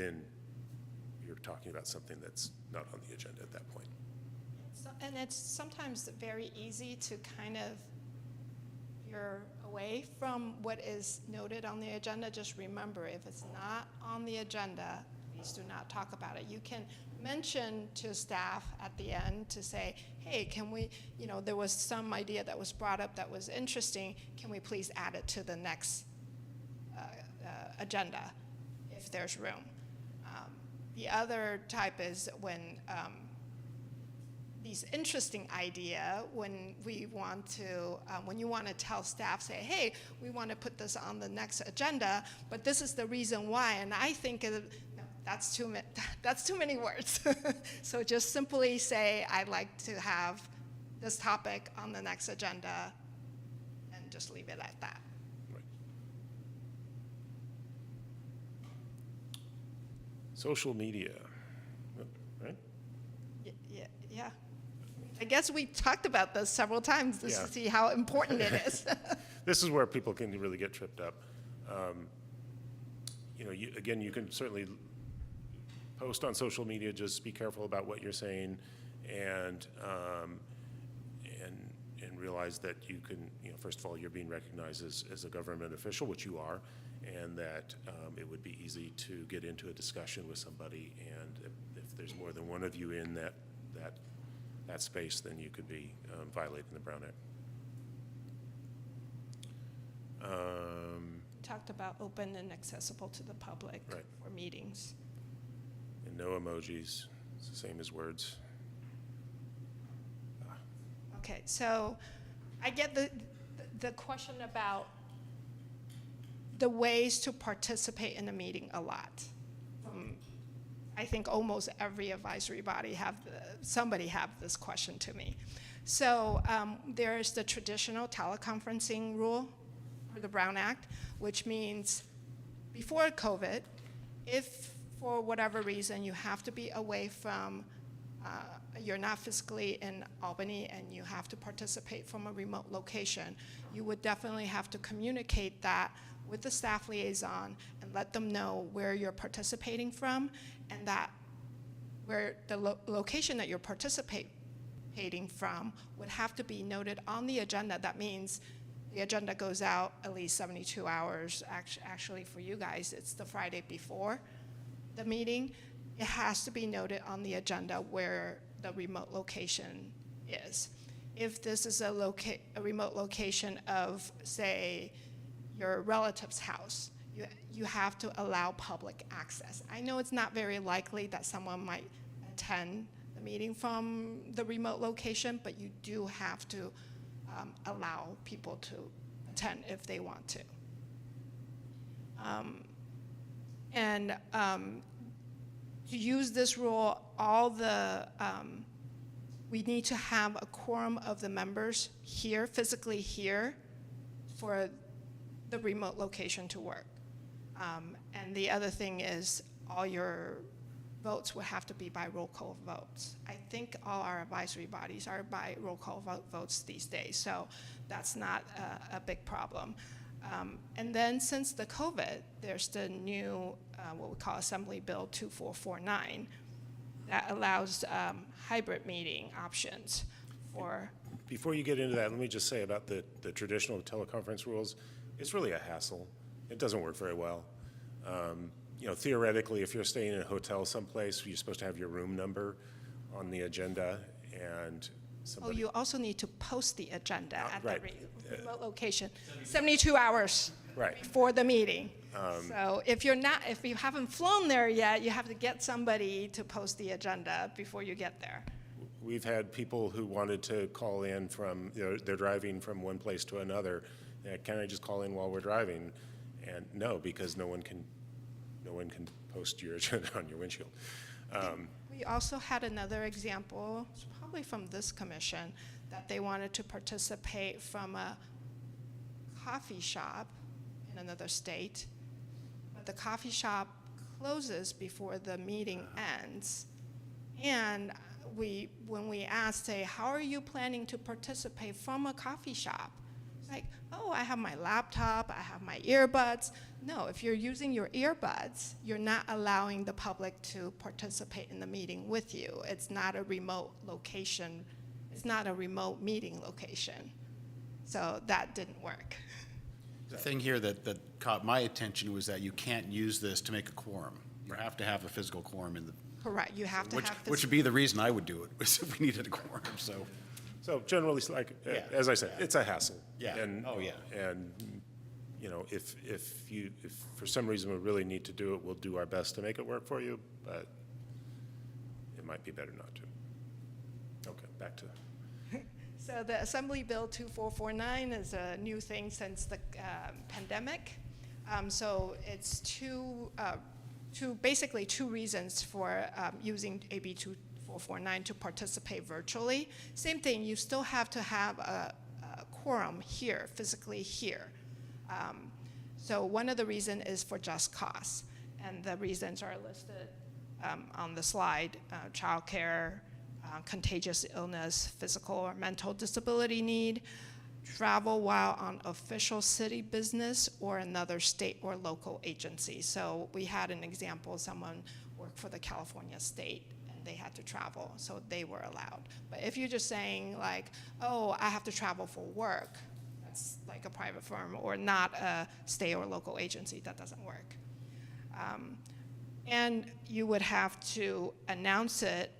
talking about something that's not on the agenda at that point. And it's sometimes very easy to kind of veer away from what is noted on the agenda. Just remember, if it's not on the agenda, please do not talk about it. You can mention to staff at the end to say, hey, can we, there was some idea that was brought up that was interesting. Can we please add it to the next agenda if there's room? The other type is when these interesting idea, when we want to, when you want to tell staff, say, hey, we want to put this on the next agenda, but this is the reason why, and I think that's too many words. So just simply say, I'd like to have this topic on the next agenda, and just leave it at that. Right. Social media, right? Yeah. I guess we talked about this several times just Yeah. to see how important it is. This is where people can really get tripped up. Again, you can certainly post on social media, just be careful about what you're saying, and realize that you can, first of all, you're being recognized as a government official, which you are, and that it would be easy to get into a discussion with somebody, and if there's more than one of you in that space, then you could be violating the Brown Act. Talked about open and accessible to the public Right. for meetings. And no emojis, it's the same as words. Okay, so I get the question about the ways to participate in a meeting a lot. I think almost every advisory body somebody have this question to me. So there's the traditional teleconferencing rule for the Brown Act, which means before COVID, if for whatever reason you have to be away from, you're not physically in Albany and you have to participate from a remote location, you would definitely have to communicate that with the staff liaison and let them know where you're participating from, and that where the location that you're participating from would have to be noted on the agenda. That means the agenda goes out at least 72 hours. Actually, for you guys, it's the Friday before the meeting. It has to be noted on the agenda where the remote location is. If this is a remote location of, say, your relative's house, you have to allow public access. I know it's not very likely that someone might attend the meeting from the remote location, but you do have to allow people to attend if they want to. To use this rule, we need to have a quorum of the members here, physically here, for the remote location to work. And the other thing is all your votes would have to be by roll call votes. I think all our advisory bodies are by roll call votes these days, so that's not a big problem. And then since the COVID, there's the new, what we call Assembly Bill 2449, that allows hybrid meeting options for. Before you get into that, let me just say about the traditional teleconference rules, it's really a hassle. It doesn't work very well. Theoretically, if you're staying in a hotel someplace, you're supposed to have your room number on the agenda, and somebody. Oh, you also need to post the agenda at right. the remote location, 72 hours Right. before the meeting. So if you haven't flown there yet, you have to get somebody to post the agenda before you get there. We've had people who wanted to call in from, they're driving from one place to another. Can I just call in while we're driving? And no, because no one can post your agenda on your windshield. We also had another example, it's probably from this commission, that they wanted to participate from a coffee shop in another state, but the coffee shop closes before the meeting ends. And when we asked, say, how are you planning to participate from a coffee shop? It's like, oh, I have my laptop, I have my earbuds. No, if you're using your earbuds, you're not allowing the public to participate in the meeting with you. It's not a remote location. It's not a remote meeting location. So that didn't work. The thing here that caught my attention was that you can't use this to make a quorum. You have to have a physical quorum in the. Correct, you have to have. Which would be the reason I would do it, was if we needed a quorum, so. So generally, Yeah. as I said, it's a hassle. Yeah. And, Oh, yeah. And, if for some reason we really need to do it, we'll do our best to make it work for you, but it might be better not to. Okay, back to. So the Assembly Bill 2449 is a new thing since the pandemic. So it's two basically two reasons for using AB 2449 to participate virtually. Same thing, you still have to have a quorum here, physically here. So one of the reasons is for just cause, and the reasons are listed on the slide: childcare, contagious illness, physical or mental disability need, travel while on official city business or another state or local agency. So we had an example, someone worked for the California state and they had to travel, so they were allowed. But if you're just saying like, oh, I have to travel for work, that's like a private firm or not a state or local agency, that doesn't work. And you would have to announce it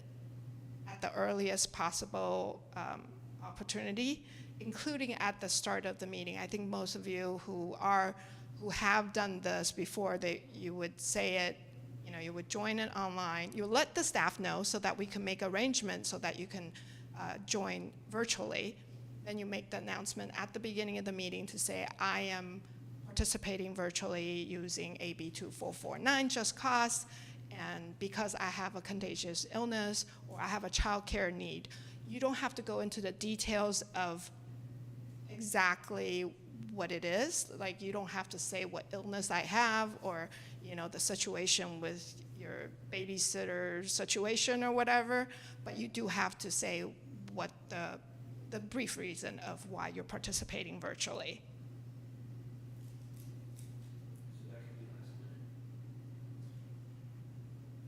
at the earliest possible opportunity, including at the start of the meeting. I think most of you who have done this before, you would say it, you would join it online. You let the staff know so that we can make arrangements so that you can join virtually. Then you make the announcement at the beginning of the meeting to say, I am participating virtually using AB 2449 just cause, and because I have a contagious illness or I have a child care need. You don't have to go into the details of exactly what it is. Like, you don't have to say what illness I have or the situation with your babysitter situation or whatever, but you do have to say what the brief reason of why you're participating virtually.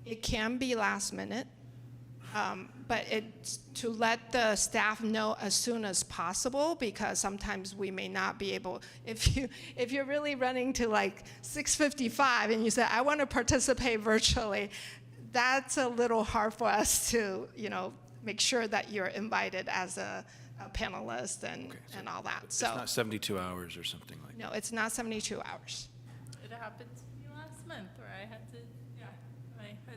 It can be last minute, but it's to let the staff know as soon as possible, because sometimes we may not be able, if you're really running to like 6:55 and you say, I want to participate virtually, that's a little hard for us to, make sure that you're invited as a panelist and all that. It's So not 72 hours or something like that. no, it's not 72 hours. It happened to me last month where I had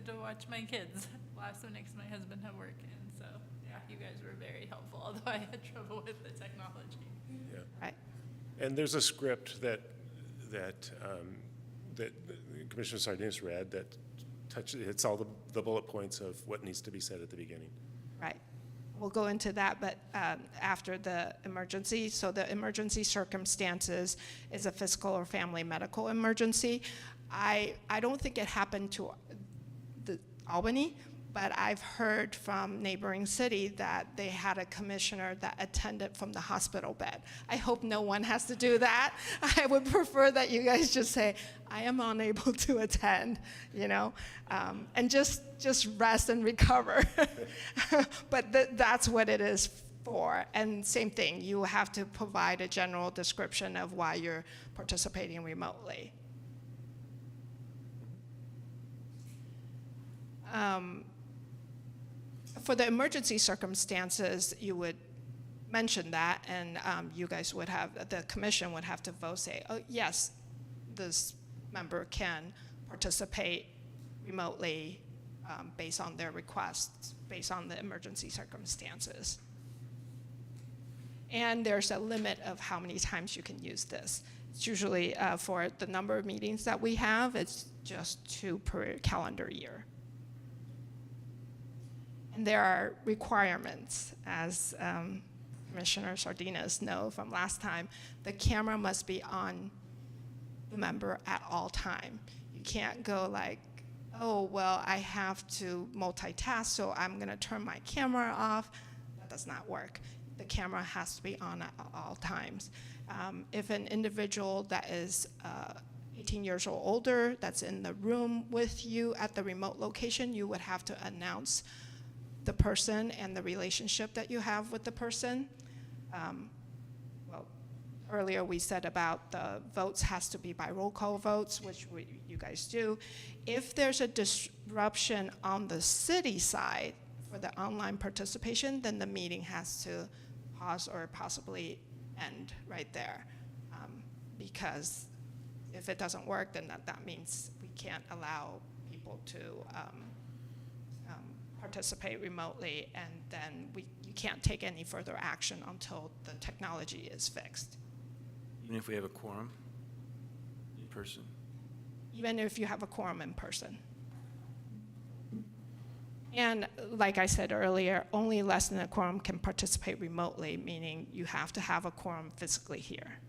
to watch my kids last minute because my husband had work, and so you guys were very helpful, although I had trouble with the technology. Yeah. Right. And there's a script that Commissioner Sardinus read that hits all the bullet points of what needs to be said at the beginning. Right. We'll go into that, but after the emergency. So the emergency circumstances is a physical or family medical emergency. I don't think it happened to Albany, but I've heard from neighboring city that they had a commissioner that attended from the hospital bed. I hope no one has to do that. I would prefer that you guys just say, I am unable to attend, and just rest and recover. But that's what it is for. And same thing, you have to provide a general description of why you're participating remotely. For the emergency circumstances, you would mention that, and you guys would have, the commission would have to vote, say, oh, yes, this member can participate remotely based on their requests, based on the emergency circumstances. And there's a limit of how many times you can use this. It's usually for the number of meetings that we have, it's just 2 per calendar year. And there are requirements, as Commissioner Sardinus knows from last time. The camera must be on the member at all time. You can't go like, oh, well, I have to multitask, so I'm going to turn my camera off. That does not work. The camera has to be on at all times. If an individual that is 18 years or older that's in the room with you at the remote location, you would have to announce the person and the relationship that you have with the person. Well, earlier we said about the votes has to be by roll call votes, which you guys do. If there's a disruption on the city side for the online participation, then the meeting has to pause or possibly end right there. Because if it doesn't work, then that means we can't allow people to participate remotely, and then you can't take any further action until the technology is fixed. Even if we have a quorum in person? even if you have a quorum in person. And like I said earlier, only less than a quorum can participate remotely, meaning you have to have a quorum physically here.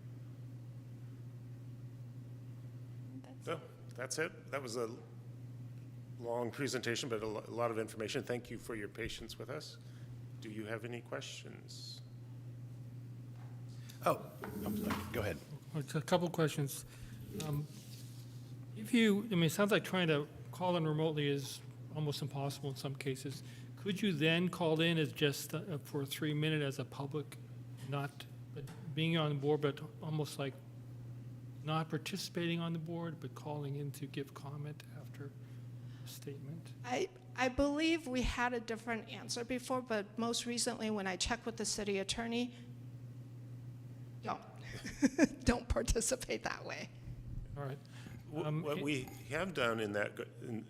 So that's it. That was a long presentation, but a lot of information. Thank you for your patience with us. Do you have any questions? Oh, I'm sorry. Go ahead. It's a couple questions. If you, I mean, it sounds like trying to call in remotely is almost impossible in some cases. Could you then call in as just for 3 minutes as a public, not but being on the board, but almost like not participating on the board, but calling in to give comment after a statement? I believe we had a different answer before, but most recently when I checked with the city attorney, don't participate that way. All right. What we have done in that,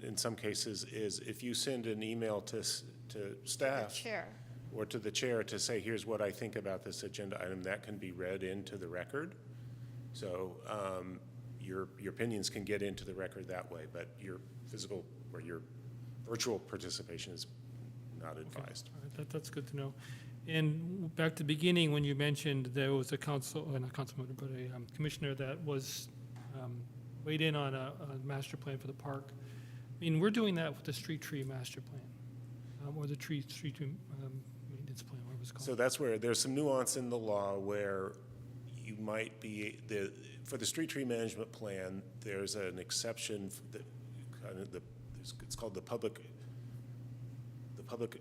in some cases, is if you send an email to staff Chair. or to the chair to say, here's what I think about this agenda item, that can be read into the record. So your opinions can get into the record that way, but your physical or your virtual participation is not advised. All right, that's good to know. And back to the beginning, when you mentioned there was a council, not councilman, but a commissioner that was weighed in on a master plan for the park. I mean, we're doing that with the street tree master plan, or the street tree maintenance plan, whatever it's called. So that's where there's some nuance in the law where you might be, for the street tree management plan, there's an exception that kind of it's called the public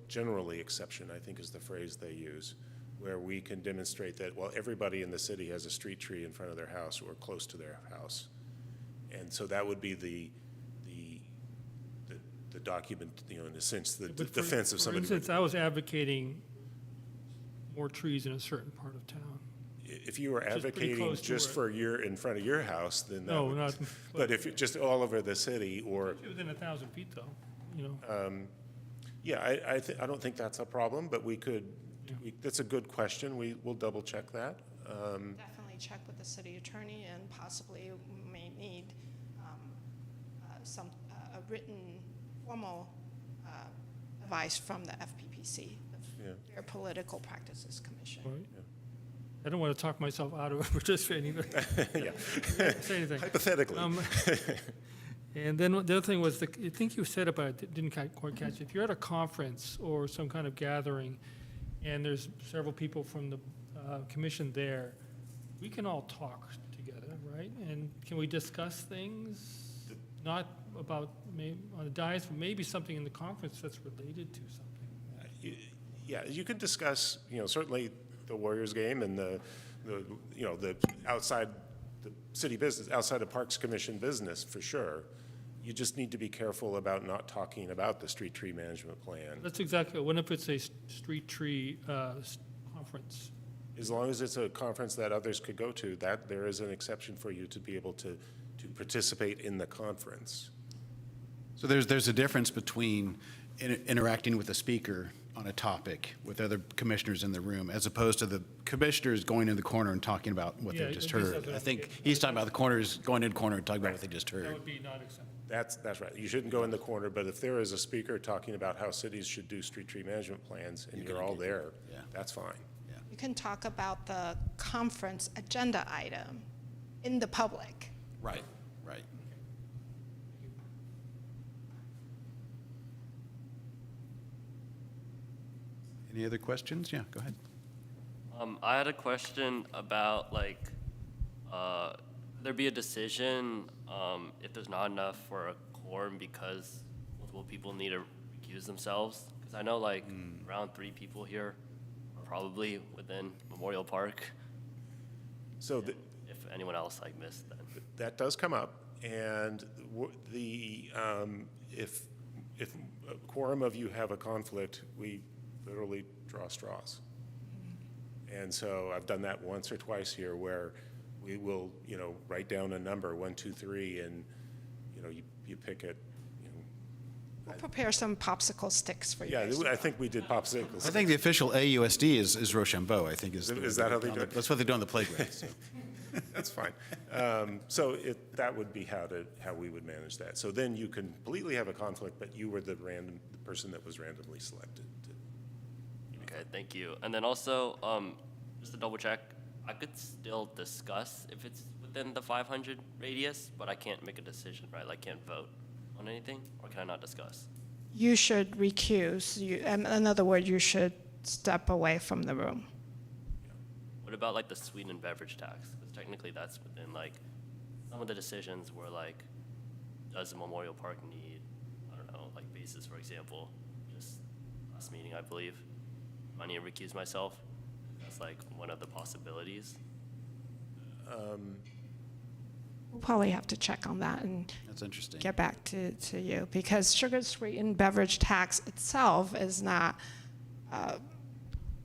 generally exception, I think is the phrase they use, where we can demonstrate that, well, everybody in the city has a street tree in front of their house or close to their house. And so that would be the document, in a sense, the defense of somebody. For instance, I was advocating more trees in a certain part of town. If you were Which is pretty advocating close to just where- for in front of your house, then that No, would, not. but if it just all over the city or, Within 1,000 feet, though, yeah, I don't think that's a problem, but we could, that's a good question. We'll double check that. Definitely check with the city attorney and possibly may need a written formal advice from the FPPC, Yeah. their Political Practices Commission. Right. I don't want to talk myself out of participating, but Yeah. say anything. Hypothetically. And then the other thing was, I think you said about it, didn't quite catch it. If you're at a conference or some kind of gathering, and there's several people from the commission there, we can all talk together, right? And can we discuss things? Not about, on the dais, but maybe something in the conference that's related to something. Yeah, you could discuss, certainly the Warriors game and the outside the city business, outside of Parks Commission business, for sure. You just need to be careful about not talking about the street tree management plan. That's exactly, what if it's a street tree conference? As long as it's a conference that others could go to, that there is an exception for you to be able to participate in the conference. So there's a difference between interacting with a speaker on a topic with other commissioners in the room, as opposed to the commissioners going in the corner and talking about what Yeah, they just at least heard. that's what I I'm think getting. he's talking about the corners, going in the corner and talking about what they just That heard. would be not acceptable. That's right. You shouldn't go in the corner, but if there is a speaker talking about how cities should do street tree management plans and you're all there, Yeah. that's fine. You can talk about the conference agenda item in the public. Right, right. Any other questions? Yeah, go ahead. I had a question about there be a decision if there's not enough for a quorum because multiple people need to recuse themselves? Because I know around 3 people here are probably within Memorial Park. So If anyone else missed, then. that does come up, and if a quorum of you have a conflict, we literally draw straws. And so I've done that once or twice here, where we will, write down a number, 1, 2, 3, and you pick it. We'll prepare some popsicle sticks for you Yeah, guys. I think we did popsicles. I think the official AUSD is Rochambeau, I think is. Is that how they do it? That's what they do on the playground. So. That's fine. So that would be how we would manage that. So then you completely have a conflict, but you were the person that was randomly selected. Okay, thank you. And then also, just to double check, I could still discuss if it's within the 500 radius, but I can't make a decision, right? I can't vote on anything, or can I not discuss? You should recuse. In other words, you should step away from the room. What about like the sweet and beverage tax? Because technically that's within like some of the decisions where like, does the Memorial Park need, I don't know, like bases, for example, just last meeting, I believe. I need to recuse myself. That's like one of the possibilities. We'll probably have to check on that and That's interesting. get back to you, because sugar sweetened beverage tax itself is not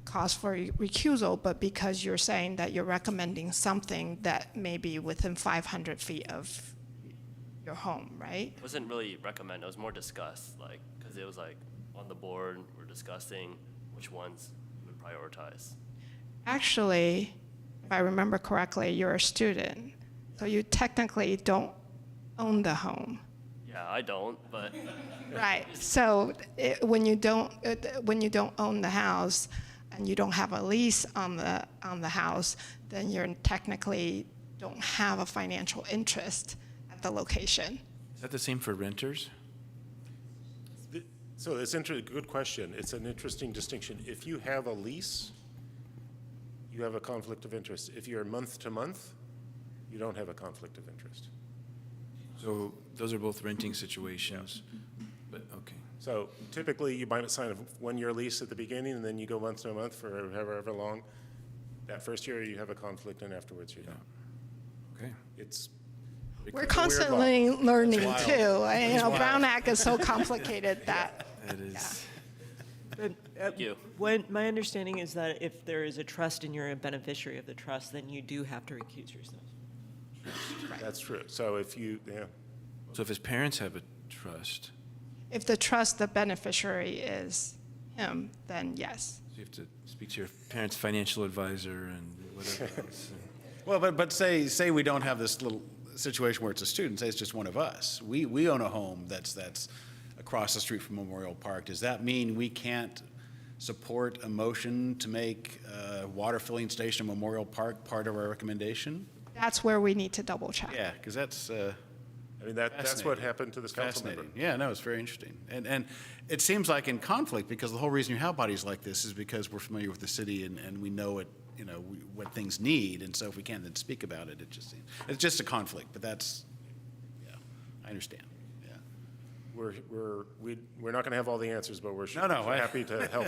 cause for recusal, but because you're saying that you're recommending something that may be within 500 feet of your home, right? It wasn't really recommend, it was more discuss, like, because it was like on the board, we're discussing which ones we would prioritize. Actually, if I remember correctly, you're a student, so you technically don't own the home. Yeah, I don't, but Right. So when you don't own the house and you don't have a lease on the house, then you're technically don't have a financial interest at the location. Is that the same for renters? So it's good question. It's an interesting distinction. If you have a lease, you have a conflict of interest. If you're month to month, you don't have a conflict of interest. So those are both renting situations, but, okay. So typically, you might sign a one-year lease at the beginning, and then you go month to month for however long. That first year, you have a conflict, and afterwards, you don't. Okay. It's We're weird constantly learning It's too. wild. Brown Act is so complicated that. It is. But, Thank you. my understanding is that if there is a trust and you're a beneficiary of the trust, then you do have to recuse yourself. That's true. So if you, yeah. So if his parents have a trust, If the trust, the beneficiary is him, then yes. so you have to speak to your parents' financial advisor and whatever else. Well, but say we don't have this little situation where it's a student, say it's just one of us. We own a home that's across the street from Memorial Park. Does that mean we can't support a motion to make a water filling station at Memorial Park part of our recommendation? That's where we need to double check. Yeah, because that's I mean, that's what fascinating. happened to this council member. Fascinating. Yeah, no, it's very interesting. And it seems like in conflict, because the whole reason you have bodies like this is because we're familiar with the city and we know it, what things need. And so if we can't then speak about it, it's just a conflict. But that's, yeah, I understand. Yeah. We're not going to have all the answers, but we're No, happy to help.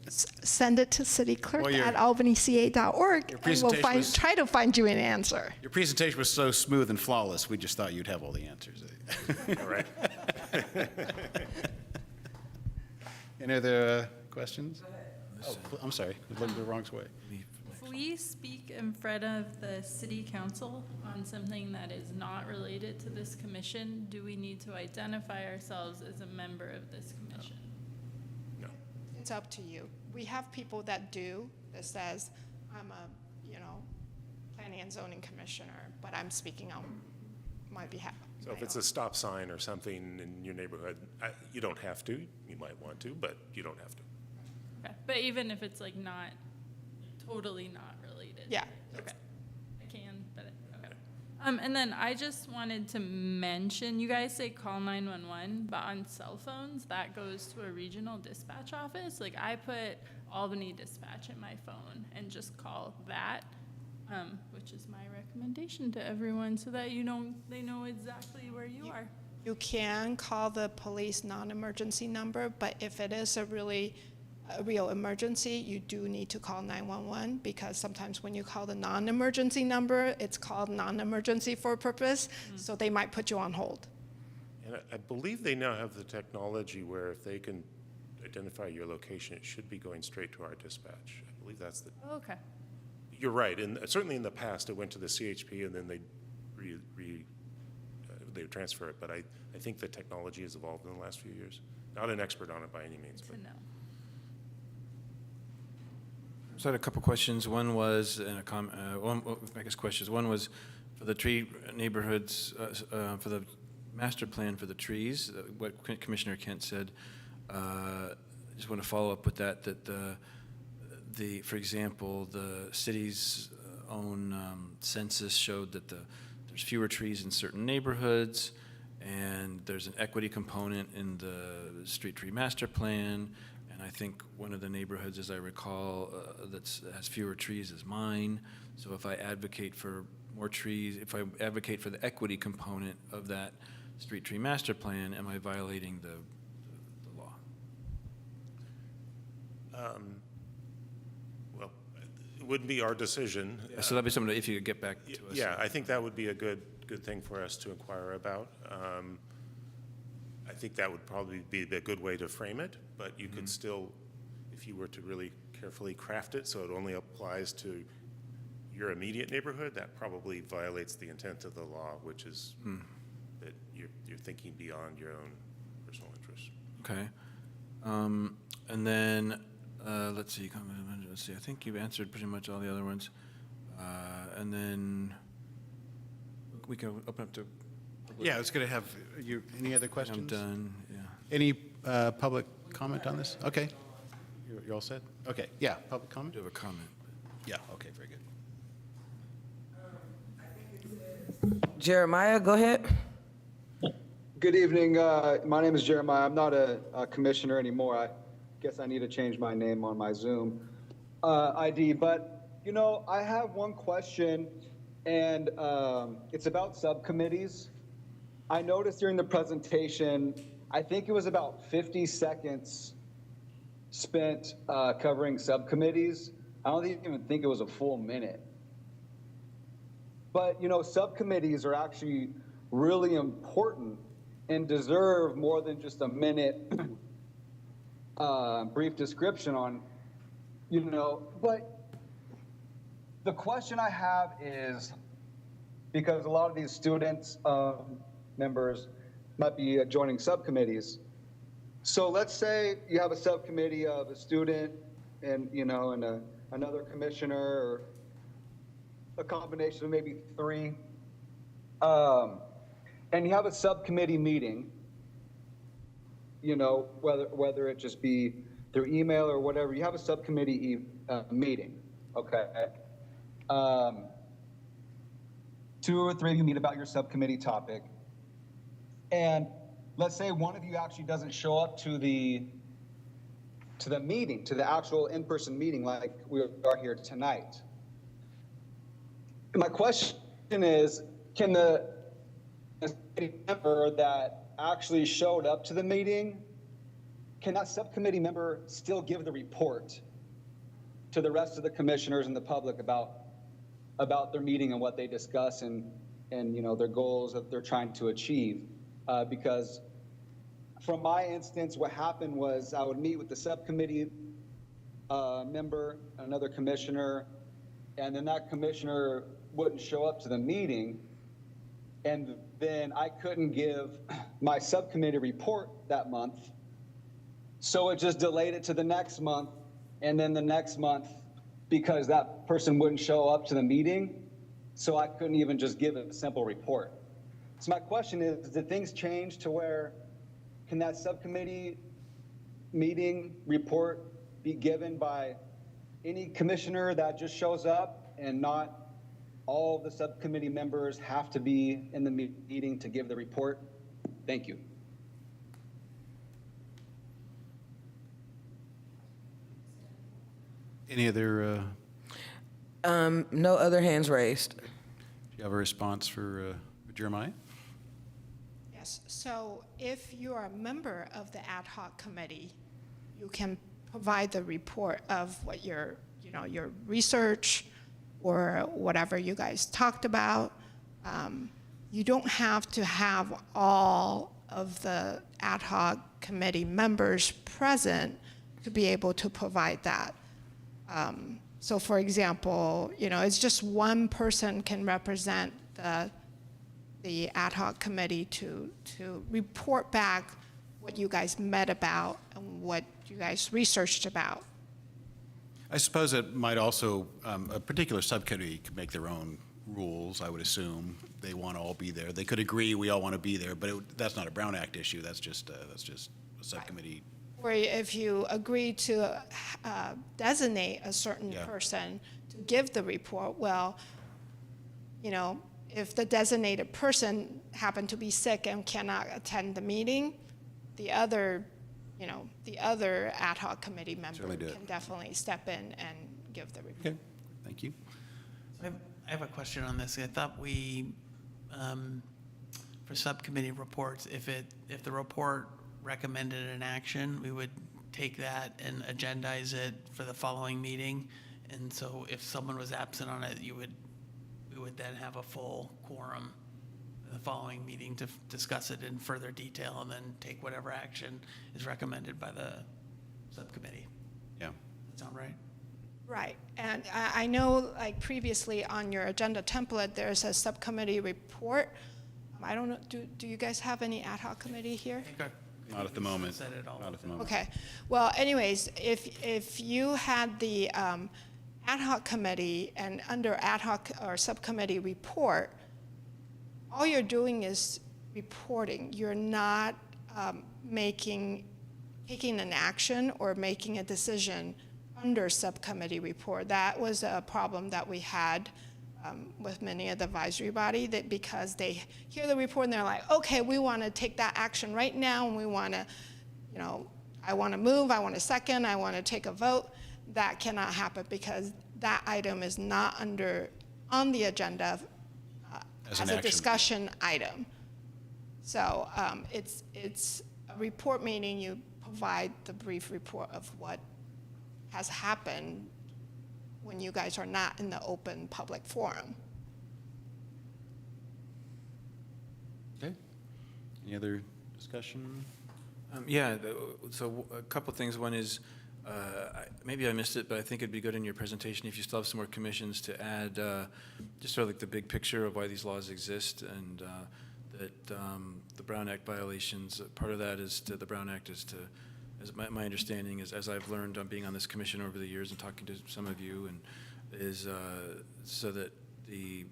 Send it to city clerk Well, at albanyca.org, and we'll presentation was- try to find you an answer. Your presentation was so smooth and flawless, we just thought you'd have all the answers. All right. Any other questions? Oh, I'm sorry, I looked the wrong way. If we speak in front of the city council on something that is not related to this commission, do we need to identify ourselves as a member of this commission? No. It's up to you. We have people that do, that says, I'm a, planning and zoning commissioner, but I'm speaking on my behalf. So if it's a stop sign or something in your neighborhood, you don't have to. You might want to, but you don't have to. Okay, but even if it's like not, totally not related? Yeah. Okay, I can, but, okay. And then I just wanted to mention, you guys say call 911, but on cell phones, that goes to a regional dispatch office. Like I put Albany Dispatch in my phone and just call that, which is my recommendation to everyone so that they know exactly where you are. You can call the police non-emergency number, but if it is a real emergency, you do need to call 911, because sometimes when you call the non-emergency number, it's called non-emergency for a purpose, so they might put you on hold. And I believe they now have the technology where if they can identify your location, it should be going straight to our dispatch. I believe that's the. Oh, okay. You're right, and certainly in the past, it went to the CHP and then they would transfer it, but I think the technology has evolved in the last few years. Not an expert on it by any means, but. To know. just had a couple questions. One was, I guess questions. One was for the tree neighborhoods, for the master plan for the trees, what Commissioner Kent said. I just want to follow up with that, for example, the city's own census showed that there's fewer trees in certain neighborhoods, and there's an equity component in the street tree master plan. And I think one of the neighborhoods, as I recall, that has fewer trees is mine. So if I advocate for more trees, if I advocate for the equity component of that street tree master plan, am I violating the law? Well, it wouldn't be our decision. So that'd be something that if you could get back to us. Yeah, I think that would be a good thing for us to inquire about. I think that would probably be a good way to frame it, but you could still, if you were to really carefully craft it so it only applies to your immediate neighborhood, that probably violates the intent of the law, which is that you're thinking beyond your own personal interests. Okay. And then, let's see, I think you've answered pretty much all the other ones. And then we can open up to. Yeah, I was going to have you, any other questions? I'm done, yeah. Any public comment on this? Okay. You're all set? Okay, yeah, public comment? Do have a comment. Yeah, okay, very good. Jeremiah, go ahead. Good evening. My name is Jeremiah. I'm not a commissioner anymore. I guess I need to change my name on my Zoom ID. But, you know, I have one question, and it's about subcommittees. I noticed during the presentation, I think it was about 50 seconds spent covering subcommittees. I don't even think it was a full minute. But, you know, subcommittees are actually really important and deserve more than just a minute brief description on, you know. But the question I have is, because a lot of these students, members might be joining subcommittees. So let's say you have a subcommittee of a student and, you know, and another commissioner, or a combination of maybe three. And you have a subcommittee meeting, you know, whether it just be through email or whatever, you have a subcommittee meeting, okay? 2 or 3 of you meet about your subcommittee topic. And let's say one of you actually doesn't show up to the meeting, to the actual in-person meeting like we are here tonight. My question is, can the member that actually showed up to the meeting, can that subcommittee member still give the report to the rest of the commissioners and the public about their meeting and what they discuss and you know, their goals that they're trying to achieve? Because from my instance, what happened was I would meet with the subcommittee member, another commissioner, and then that commissioner wouldn't show up to the meeting, and then I couldn't give my subcommittee report that month. So it just delayed it to the next month, and then the next month, because that person wouldn't show up to the meeting, so I couldn't even just give a simple report. So my question is, did things change to where can that subcommittee meeting report be given by any commissioner that just shows up, and not all the subcommittee members have to be in the meeting to give the report? Thank you. Any other, No other hands raised. do you have a response for Jeremiah? Yes, so if you are a member of the ad hoc committee, you can provide the report of what your research or whatever you guys talked about. You don't have to have all of the ad hoc committee members present to be able to provide that. So for example, you know, it's just one person can represent the ad hoc committee to report back what you guys met about and what you guys researched about. I suppose it might also, a particular subcommittee could make their own rules, I would assume. They want to all be there. They could agree, we all want to be there, but that's not a Brown Act issue. That's just a subcommittee. Or if you agree to designate a certain Yeah. person to give the report, well, you know, if the designated person happened to be sick and cannot attend the meeting, the other ad hoc committee member Certainly do it. can definitely step in and give the report. Okay, thank you. I have a question on this. I thought we, for subcommittee reports, if the report recommended an action, we would take that and agendize it for the following meeting. And so if someone was absent on it, we would then have a full quorum the following meeting to discuss it in further detail and then take whatever action is recommended by the subcommittee. Yeah. That sound right? Right, and I know, like previously on your agenda template, there's a subcommittee report. I don't know, do you guys have any ad hoc committee here? Not at the moment. Said it all. Not at the moment. Okay, well, anyways, if you had the ad hoc committee and under ad hoc or subcommittee report, all you're doing is reporting. You're not taking an action or making a decision under subcommittee report. That was a problem that we had with many of the advisory body, that because they hear the report and they're like, okay, we want to take that action right now, and we want to, you know, I want to move, I want to second, I want to take a vote. That cannot happen because that item is not on the agenda as a discussion item. So it's a report, meaning you provide the brief report of what has happened when you guys are not in the open public forum. Okay. Any other discussion? So a couple things. One is, maybe I missed it, but I think it'd be good in your presentation if you still have some more commissions to add just sort of like the big picture of why these laws exist, and that the Brown Act violations, part of that is the Brown Act is to, as my understanding is, as I've learned on being on this commission over the years and talking to some of you, and is so that the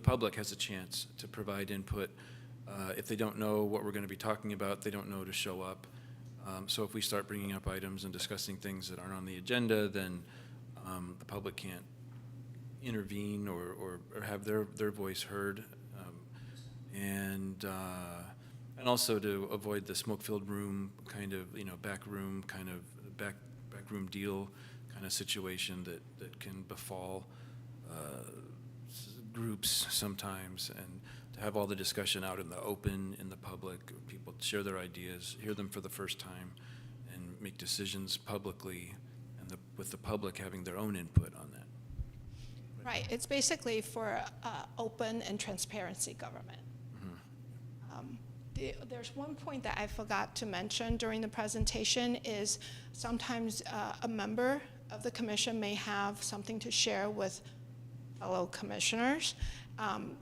public has a chance to provide input. If they don't know what we're going to be talking about, they don't know to show up. So if we start bringing up items and discussing things that aren't on the agenda, then the public can't intervene or have their voice heard. And also to avoid the smoke-filled room kind of, back room deal kind of situation that can befall groups sometimes, and to have all the discussion out in the open, in the public, people share their ideas, hear them for the first time, and make decisions publicly, and with the public having their own input on that. Right, it's basically for open and transparency government. There's one point that I forgot to mention during the presentation is sometimes a member of the commission may have something to share with fellow commissioners.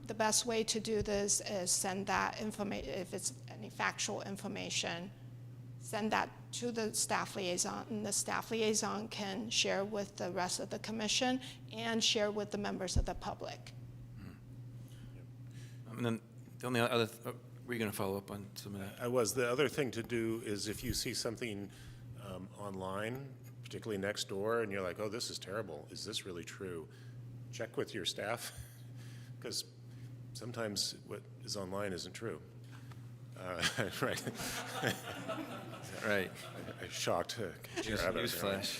The best way to do this is send that information, if it's any factual information, send that to the staff liaison, and the staff liaison can share with the rest of the commission and share with the members of the public. And then the only other, were you going to follow up on some of that? I was. The other thing to do is if you see something online, particularly next door, and you're like, oh, this is terrible. Is this really true? Check with your staff, because sometimes what is online isn't true. Right. Right. I shocked Newsflash.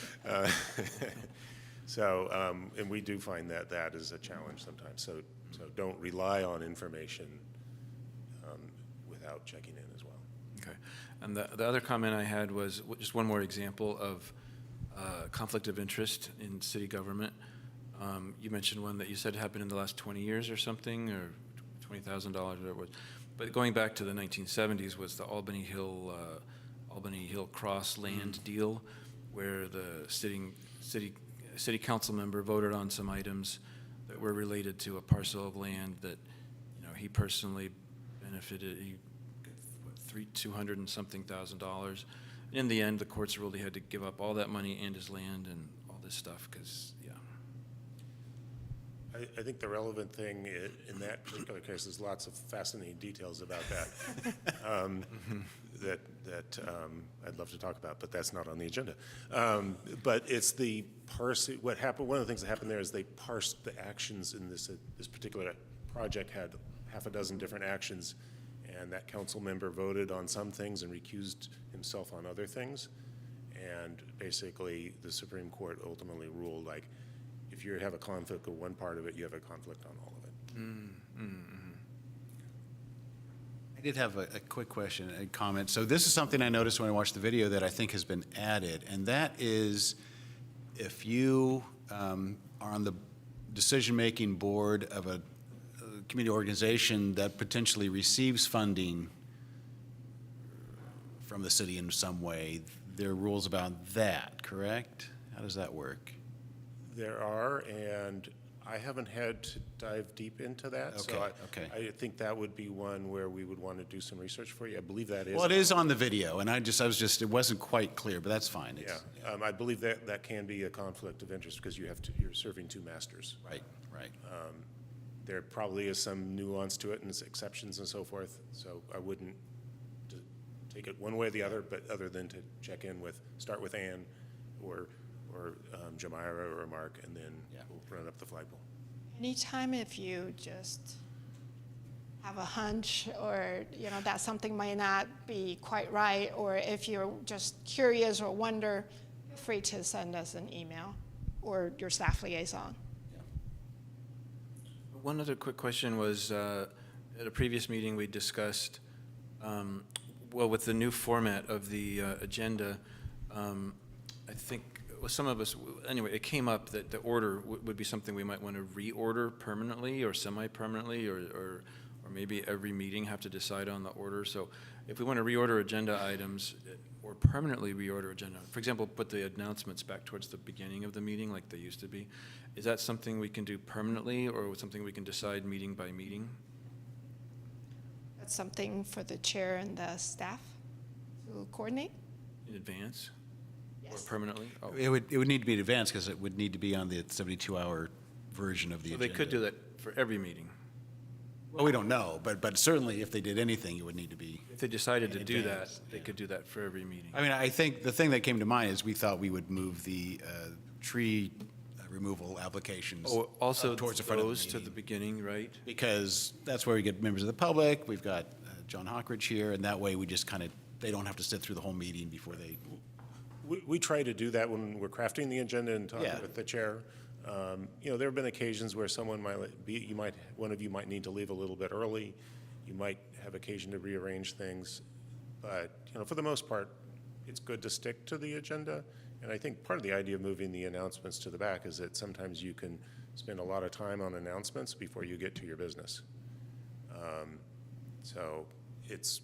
So, and we do find that is a challenge sometimes. So don't rely on information without checking in as well. Okay. And the other comment I had was just one more example of conflict of interest in city government. You mentioned one that you said happened in the last 20 years or something, or $20,000, whatever it was. But going back to the 1970s was the Albany Hill Cross land deal, where the city council member voted on some items that were related to a parcel of land that, he personally benefited. He got $200 and something thousand. In the end, the courts ruled he had to give up all that money and his land and all this stuff, because, yeah. I think the relevant thing in that particular case, there's lots of fascinating details about that that I'd love to talk about, but that's not on the agenda. But it's the what happened. One of the things that happened there is they parsed the actions in this particular project had half a dozen different actions, and that council member voted on some things and recused himself on other things. And basically, the Supreme Court ultimately ruled, like, if you have a conflict with one part of it, you have a conflict on all of it. I did have a quick question and comment. So this is something I noticed when I watched the video that I think has been added, and that is if you are on the decision-making board of a community organization that potentially receives funding from the city in some way, there are rules about that, correct? How does that work? There are, and I haven't had to dive deep into that. Okay, So okay. I think that would be one where we would want to do some research for you. I believe that is. Well, it is on the video, and it wasn't quite clear, but that's fine. Yeah, I believe that can be a conflict of interest because you're serving two masters. Right, right. There probably is some nuance to it and exceptions and so forth, so I wouldn't take it one way or the other, but other than to start with Ann or Jamira or Mark, and then we'll run up the flagpole. Anytime if you just have a hunch or, that something might not be quite right, or if you're just curious or wonder, feel free to send us an email or your staff liaison. One other quick question was, at a previous meeting, we discussed, with the new format of the agenda, I think some of us, anyway, it came up that the order would be something we might want to reorder permanently or semi-permanently, or maybe every meeting have to decide on the order. So if we want to reorder agenda items or permanently reorder agenda, for example, put the announcements back towards the beginning of the meeting like they used to be, is that something we can do permanently, or something we can decide meeting by meeting? That's something for the chair and the staff to coordinate. In advance? Yes. Or permanently? Oh. It would need to be in advance because it would need to be on the 72-hour version of the So agenda. they could do that for every meeting? Well, we don't know, but certainly if they did anything, it would need to be. If they decided to in do that, advance, they could do that for every meeting. I mean, I think the thing that came to mind is we thought we would move the tree removal applications Also towards the front of the those to meeting. the beginning, right? Because that's where we get members of the public. We've got John Hockridge here, and that way we just they don't have to sit through the whole meeting before they. We try to do that when we're crafting the agenda and talking Yeah. with the chair. There have been occasions where one of you might need to leave a little bit early. You might have occasion to rearrange things, but for the most part, it's good to stick to the agenda. And I think part of the idea of moving the announcements to the back is that sometimes you can spend a lot of time on announcements before you get to your business. So it's.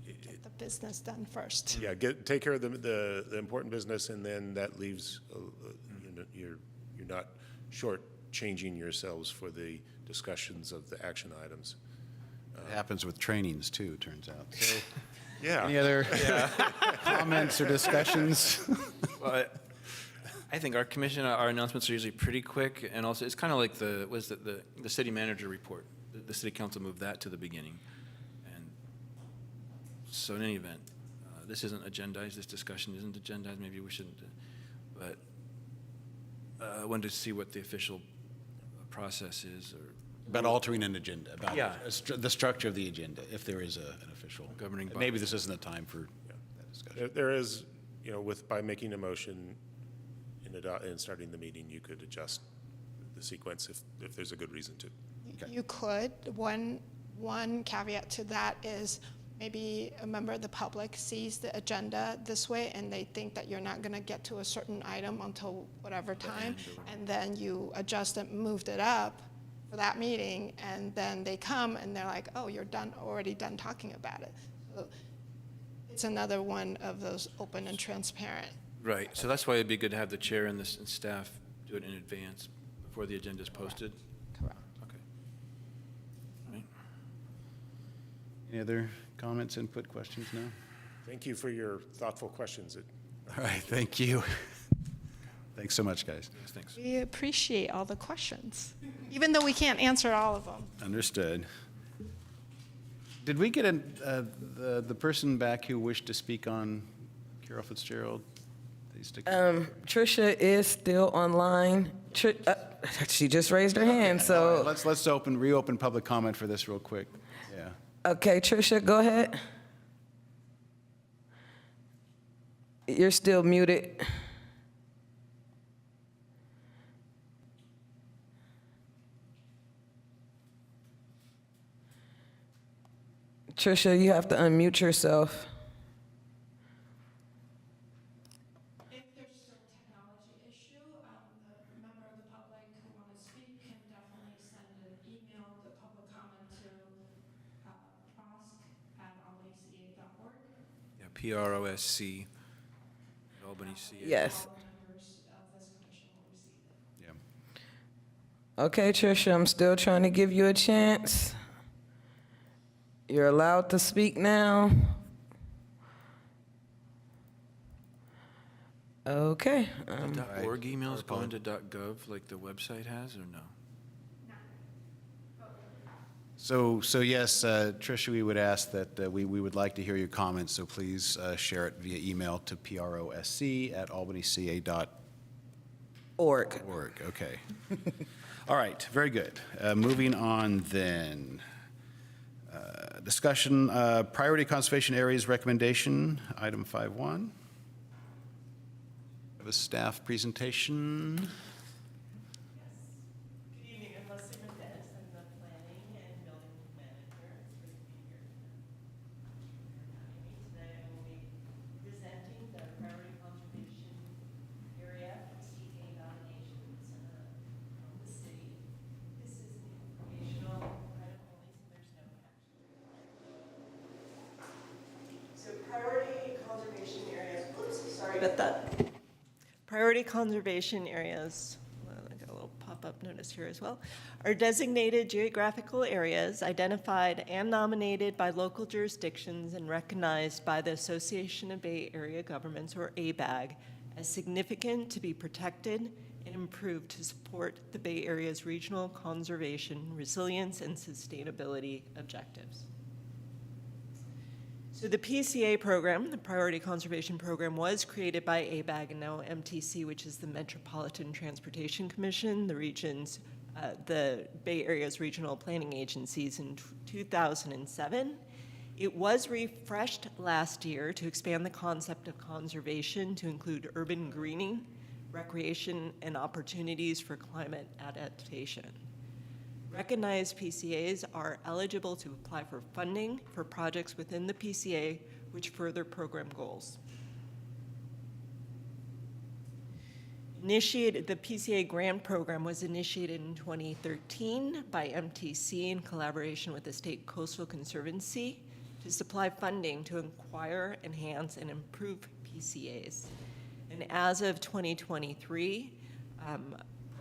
Get the business done first. Yeah, take care of the important business, and then that leaves you're not shortchanging yourselves for the discussions of the action items. It happens with trainings too, it turns out. So, Yeah. any other comments or discussions? Well, I think our announcements are usually pretty quick, and also it's kind of like the city manager report. The city council moved that to the beginning, and so in any event, this isn't agendized. This discussion isn't agendized. Maybe we shouldn't, but I wanted to see what the official process is, or About altering an agenda, about Yeah. the structure of the agenda, if there is an official. Governing body. Maybe this isn't the time for that discussion. There is, by making a motion in starting the meeting, you could adjust the sequence if there's a good reason to. Okay. You could. One caveat to that is maybe a member of the public sees the agenda this way and they think that you're not going to get to a certain item until whatever time, and then you adjust it, moved it up for that meeting, and then they come and they're like, oh, you're already done talking about it. So it's another one of those open and transparent. right. So that's why it'd be good to have the chair and and staff do it in advance before the agenda is posted. Correct. Okay. All right. Any other comments, input, questions now? Thank you for your thoughtful questions. All right, thank you. Thanks so much, guys. Yes, thanks. We appreciate all the questions, even though we can't answer all of them. Understood. Did we get the person back who wished to speak on Carol Fitzgerald? Tricia is still online. She just raised her hand, so. Let's reopen public comment for this real quick. Yeah. Okay, Tricia, go ahead. You're still muted. Tricia, you have to unmute yourself. If there's still a technology issue, the member of the public who want to speak can definitely send an email, the public comment to prosk@albanyca.org. Yeah, PROSC, albanyca. Yes. All members of this commission will receive it. Yeah. Okay, Tricia, I'm still trying to give you a chance. You're allowed to speak now. Okay. .org emails go into .gov like the website has, or no? So yes, Tricia, we would ask that we would like to hear your comments, so please share it via email to prosc@albanyca.org. Org. Okay. All right, very good. Moving on then. Discussion, priority conservation areas recommendation, item 5.1. Have a staff presentation. Good evening, I'm Leslie Mendez. I'm the planning and building manager. It's great to be here today. I will be presenting the priority conservation area CK nominations from the city. This is an informational item only, so there's no action. So priority conservation areas, oops, sorry about that. Priority conservation areas, well, I got a little pop-up notice here as well, are designated geographical areas identified and nominated by local jurisdictions and recognized by the Association of Bay Area Governments, or ABAG, as significant to be protected and improved to support the Bay Area's regional conservation, resilience, and sustainability objectives. So the PCA program, the Priority Conservation Program, was created by ABAG and now MTC, which is the Metropolitan Transportation Commission, the Bay Area's regional planning agencies, in 2007. It was refreshed last year to expand the concept of conservation to include urban greening, recreation, and opportunities for climate adaptation. Recognized PCAs are eligible to apply for funding for projects within the PCA which further program goals. The PCA grant program was initiated in 2013 by MTC in collaboration with the State Coastal Conservancy to supply funding to acquire, enhance, and improve PCAs. And as of 2023,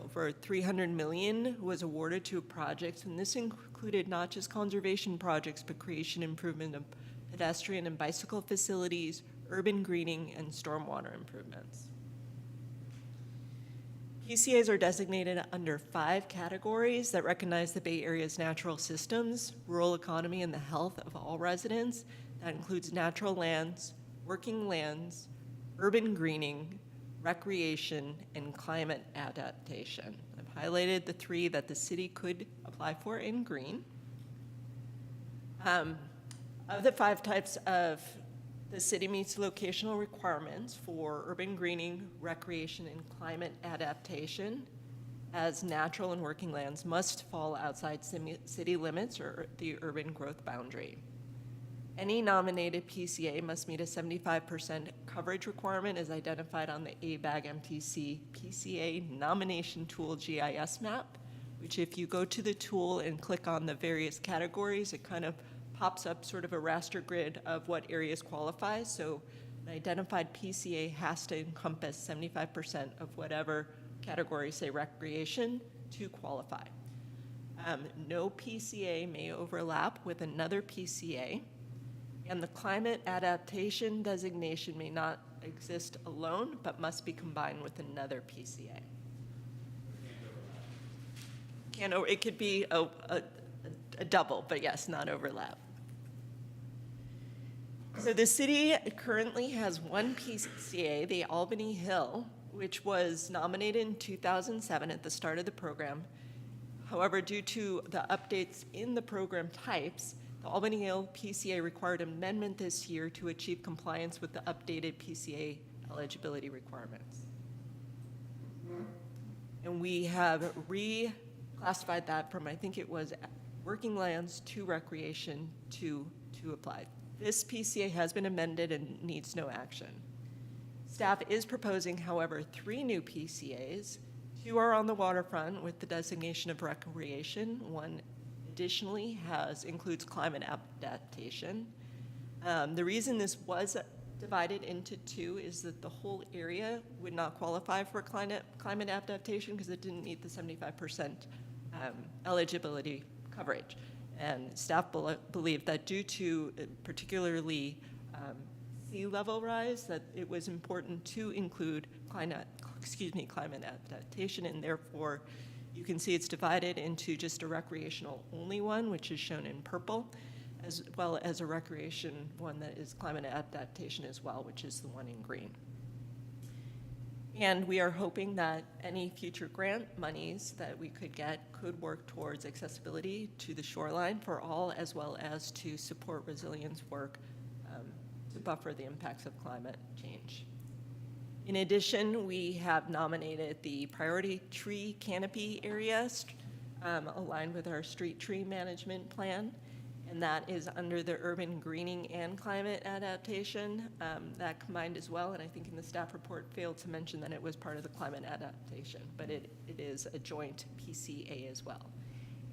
over $300 million was awarded to projects, and this included not just conservation projects, but creation, improvement of pedestrian and bicycle facilities, urban greening, and stormwater improvements. PCAs are designated under 5 categories that recognize the Bay Area's natural systems, rural economy, and the health of all residents. That includes natural lands, working lands, urban greening, recreation, and climate adaptation. I've highlighted the 3 that the city could apply for in green. Of the 5 types of the city meets locational requirements for urban greening, recreation, and climate adaptation, as natural and working lands must fall outside city limits or the urban growth boundary. Any nominated PCA must meet a 75% coverage requirement as identified on the ABAG MTC PCA nomination tool GIS map, which if you go to the tool and click on the various categories, it kind of pops up sort of a raster grid of what areas qualify. So an identified PCA has to encompass 75% of whatever category, say recreation, to qualify. No PCA may overlap with another PCA. And the climate adaptation designation may not exist alone, but must be combined with another PCA. It could be a double, but yes, not overlap. So the city currently has one PCA, the Albany Hill, which was nominated in 2007 at the start of the program. However, due to the updates in the program types, the Albany Hill PCA required amendment this year to achieve compliance with the updated PCA eligibility requirements. And we have reclassified that from, I think it was working lands to recreation to apply. This PCA has been amended and needs no action. Staff is proposing, however, 3 new PCAs. 2 are on the waterfront with the designation of recreation. 1 additionally includes climate adaptation. The reason this was divided into 2 is that the whole area would not qualify for climate adaptation because it didn't meet the 75% eligibility coverage. And staff believe that due to particularly sea level rise, that it was important to include climate adaptation, and therefore you can see it's divided into just a recreational only one, which is shown in purple, as well as a recreation one that is climate adaptation as well, which is the one in green. And we are hoping that any future grant monies that we could get could work towards accessibility to the shoreline for all, as well as to support resilience work to buffer the impacts of climate change. In addition, we have nominated the priority tree canopy areas aligned with our street tree management plan, and that is under the urban greening and climate adaptation. That combined as well, and I think in the staff report failed to mention that it was part of the climate adaptation, but it is a joint PCA as well.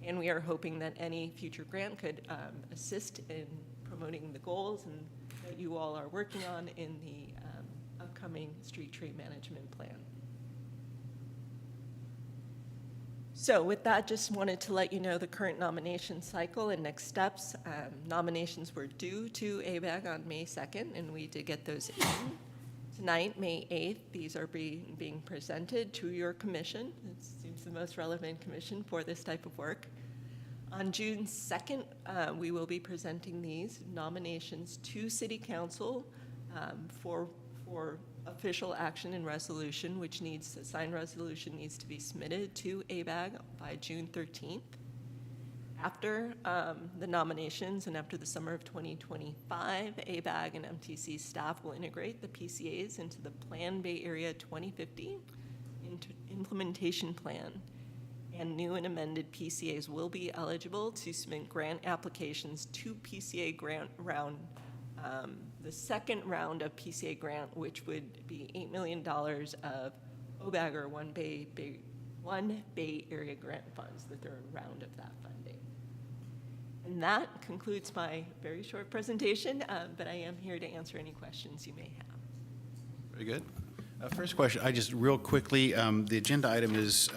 And we are hoping that any future grant could assist in promoting the goals and that you all are working on in the upcoming street tree management plan. So with that, just wanted to let you know the current nomination cycle and next steps. Nominations were due to ABAG on May 2nd, and we did get those in. Tonight, May 8th, these are being presented to your commission. It seems the most relevant commission for this type of work. On June 2nd, we will be presenting these nominations to City Council for official action and resolution, which needs, a signed resolution needs to be submitted to ABAG by June 13th. After the nominations and after the summer of 2025, ABAG and MTC staff will integrate the PCAs into the Plan Bay Area 2050 implementation plan. And new and amended PCAs will be eligible to submit grant applications to PCA grant round, the second round of PCA grant, which would be $8 million of OBAG or One Bay Area grant funds, the third round of that funding. And that concludes my very short presentation, but I am here to answer any questions you may have. Very good. First question, I just real quickly, the agenda item is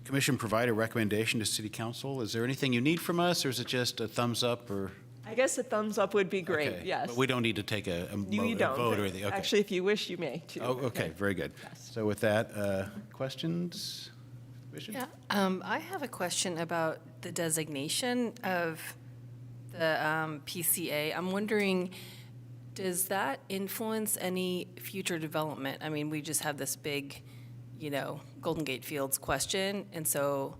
Commission provide a recommendation to City Council. Is there anything you need from us, or is it just a thumbs up? Or I guess a thumbs up would be great, okay. yes. But we don't need to take a You don't. vote or anything. Okay. Actually, if you wish, you may, too. Oh, okay, very good. Yes. So with that, questions? Commission? Yeah, I have a question about the designation of the PCA. I'm wondering, does that influence any future development? I mean, we just have this big, Golden Gate Fields question, and so.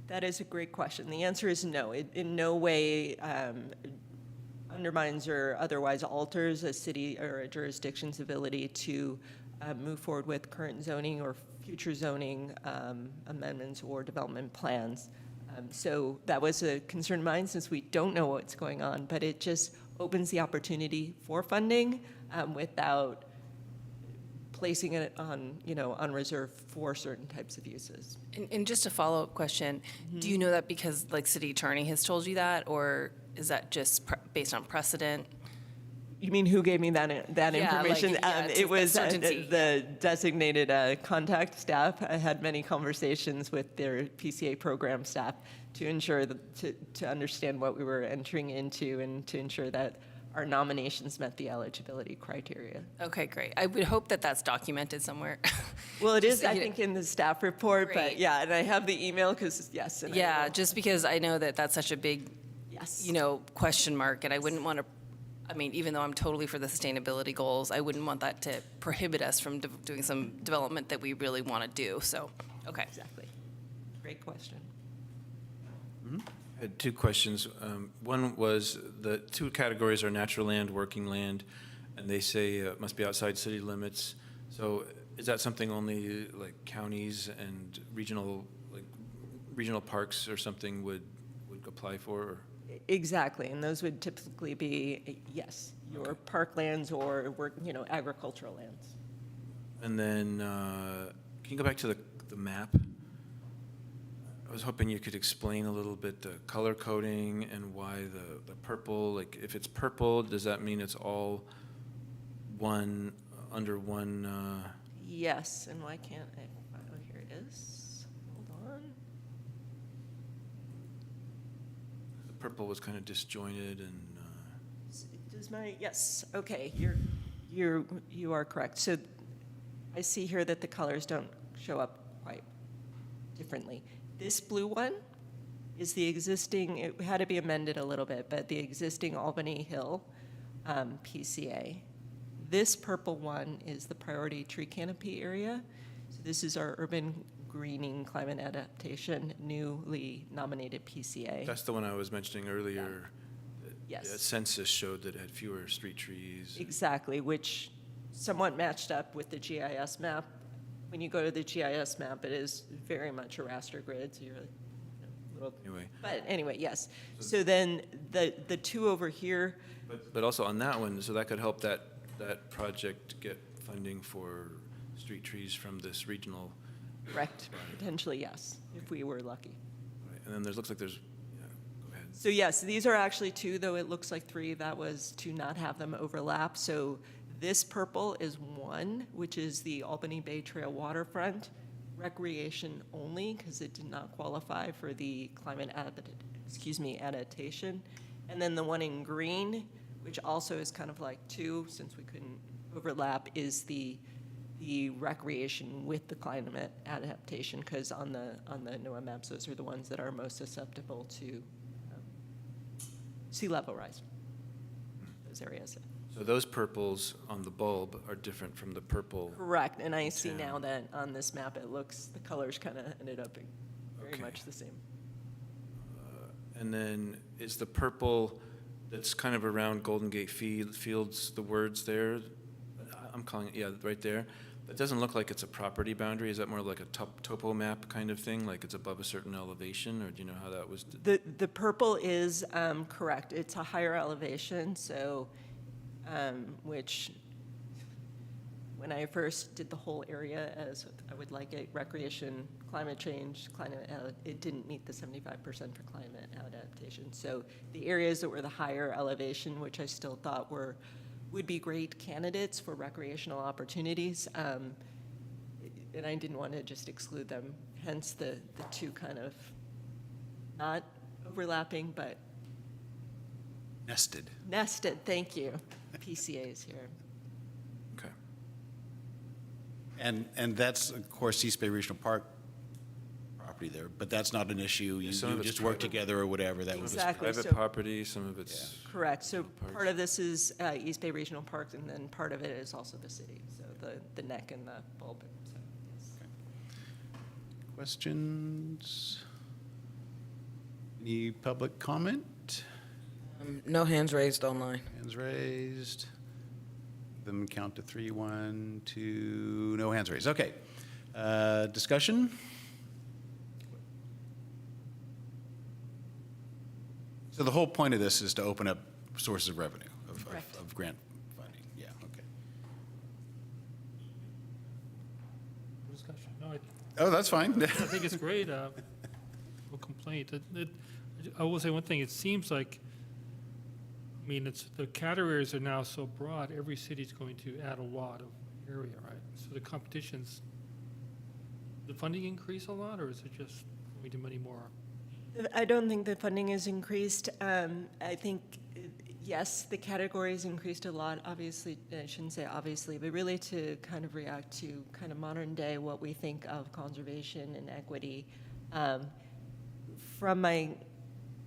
That is a great question. The answer is no. It in no way undermines or otherwise alters a city or a jurisdiction's ability to move forward with current zoning or future zoning amendments or development plans. So that was a concern of mine since we don't know what's going on, but it just opens the opportunity for funding without placing it on, on reserve for certain types of uses. And just a follow-up question, do you know that because city attorney has told you that, or is that just based on precedent? You mean who gave me that Yeah, like, information? yeah, It was certainty. the designated contact staff. I had many conversations with their PCA program staff to ensure to understand what we were entering into and to ensure that our nominations met the eligibility criteria. Okay, great. I would hope that that's documented somewhere. Well, it Just, is, I you know, think, in the staff report, but Great. yeah, and I have the email because, yes. And I Yeah, will- just because I know that that's such a big, Yes. you know, question mark, and I wouldn't want to, I mean, even though I'm totally for the sustainability goals, I wouldn't want that to prohibit us from doing some development that we really want to do, so, okay. Exactly. Great question. I had two questions. One was the two categories are natural land, working land, and they say it must be outside city limits. So is that something only like counties and regional parks or something would apply for? Or? Exactly, and those would typically be, yes, your parklands or, agricultural lands. And then, can you go back to the map? I was hoping you could explain a little bit the color coding and why the purple, like if it's purple, does that mean it's all one, under one? Yes, and why can't I, oh, here it is, hold on. The purple was kind of disjointed and. Yes, okay, you are correct. So I see here that the colors don't show up quite differently. This blue one is the existing, it had to be amended a little bit, but the existing Albany Hill PCA. This purple one is the priority tree canopy area. So this is our urban greening climate adaptation newly nominated PCA. That's the one I was mentioning earlier. Yes. The census showed that it had fewer street trees. Exactly, which somewhat matched up with the GIS map. When you go to the GIS map, it is very much a raster grid, so you're little. Anyway. But anyway, yes. So then the two over here. But also on that one, so that could help that project get funding for street trees from this regional. Correct. Potentially, yes, if we were lucky. Right. And then looks like there's, yeah, go ahead. So yes, these are actually two, though it looks like three. That was to not have them overlap. So this purple is one, which is the Albany Bay Trail waterfront, recreation only, because it did not qualify for the climate adaptation. And then the one in green, which also is kind of like two, since we couldn't overlap, is the recreation with the climate adaptation, because on the NOAA maps, those are the ones that are most susceptible to sea level rise. Those areas. So those purples on the bulb are different from the purple. Correct, and I see now that on this map, it looks, the colors kind of ended up very Okay. much the same. And then is the purple that's kind of around Golden Gate Fields, the words there? I'm calling it, yeah, right there. It doesn't look like it's a property boundary. Is that more like a topo map kind of thing, like it's above a certain elevation, or do you know how that was? The purple is correct. It's a higher elevation, so which when I first did the whole area as I would like it, recreation, climate change, it didn't meet the 75% for climate adaptation. So the areas that were the higher elevation, which I still thought would be great candidates for recreational opportunities, and I didn't want to just exclude them, hence the two kind of not overlapping, but Nested. nested, thank you, PCAs here. Okay. And that's, of course, East Bay Regional Park property there, but that's not an issue. You some of it's just work private. together or whatever. That was Exactly. Private so- property, some of it's. Correct, so Parks. part of this is East Bay Regional Park, and then part of it is also the city, so the neck and the bulb, so, yes. Questions? Any public comment? No hands raised online. Hands raised. Them count to 3, 1, 2, no hands raised. Okay. Discussion? So the whole point of this is to open up sources of revenue, of grant funding. Yeah, okay. Discussion. No, Oh, that's fine. I think it's great. No complaint. I will say one thing. It seems like mean, the categories are now so broad, every city's going to add a lot of area, right? So the competition's, the funding increase a lot, or is it just going to many more? I don't think the funding has increased. I think, yes, the categories increased a lot, obviously, I shouldn't say obviously, but really to kind of react to kind of modern day, what we think of conservation and equity. From my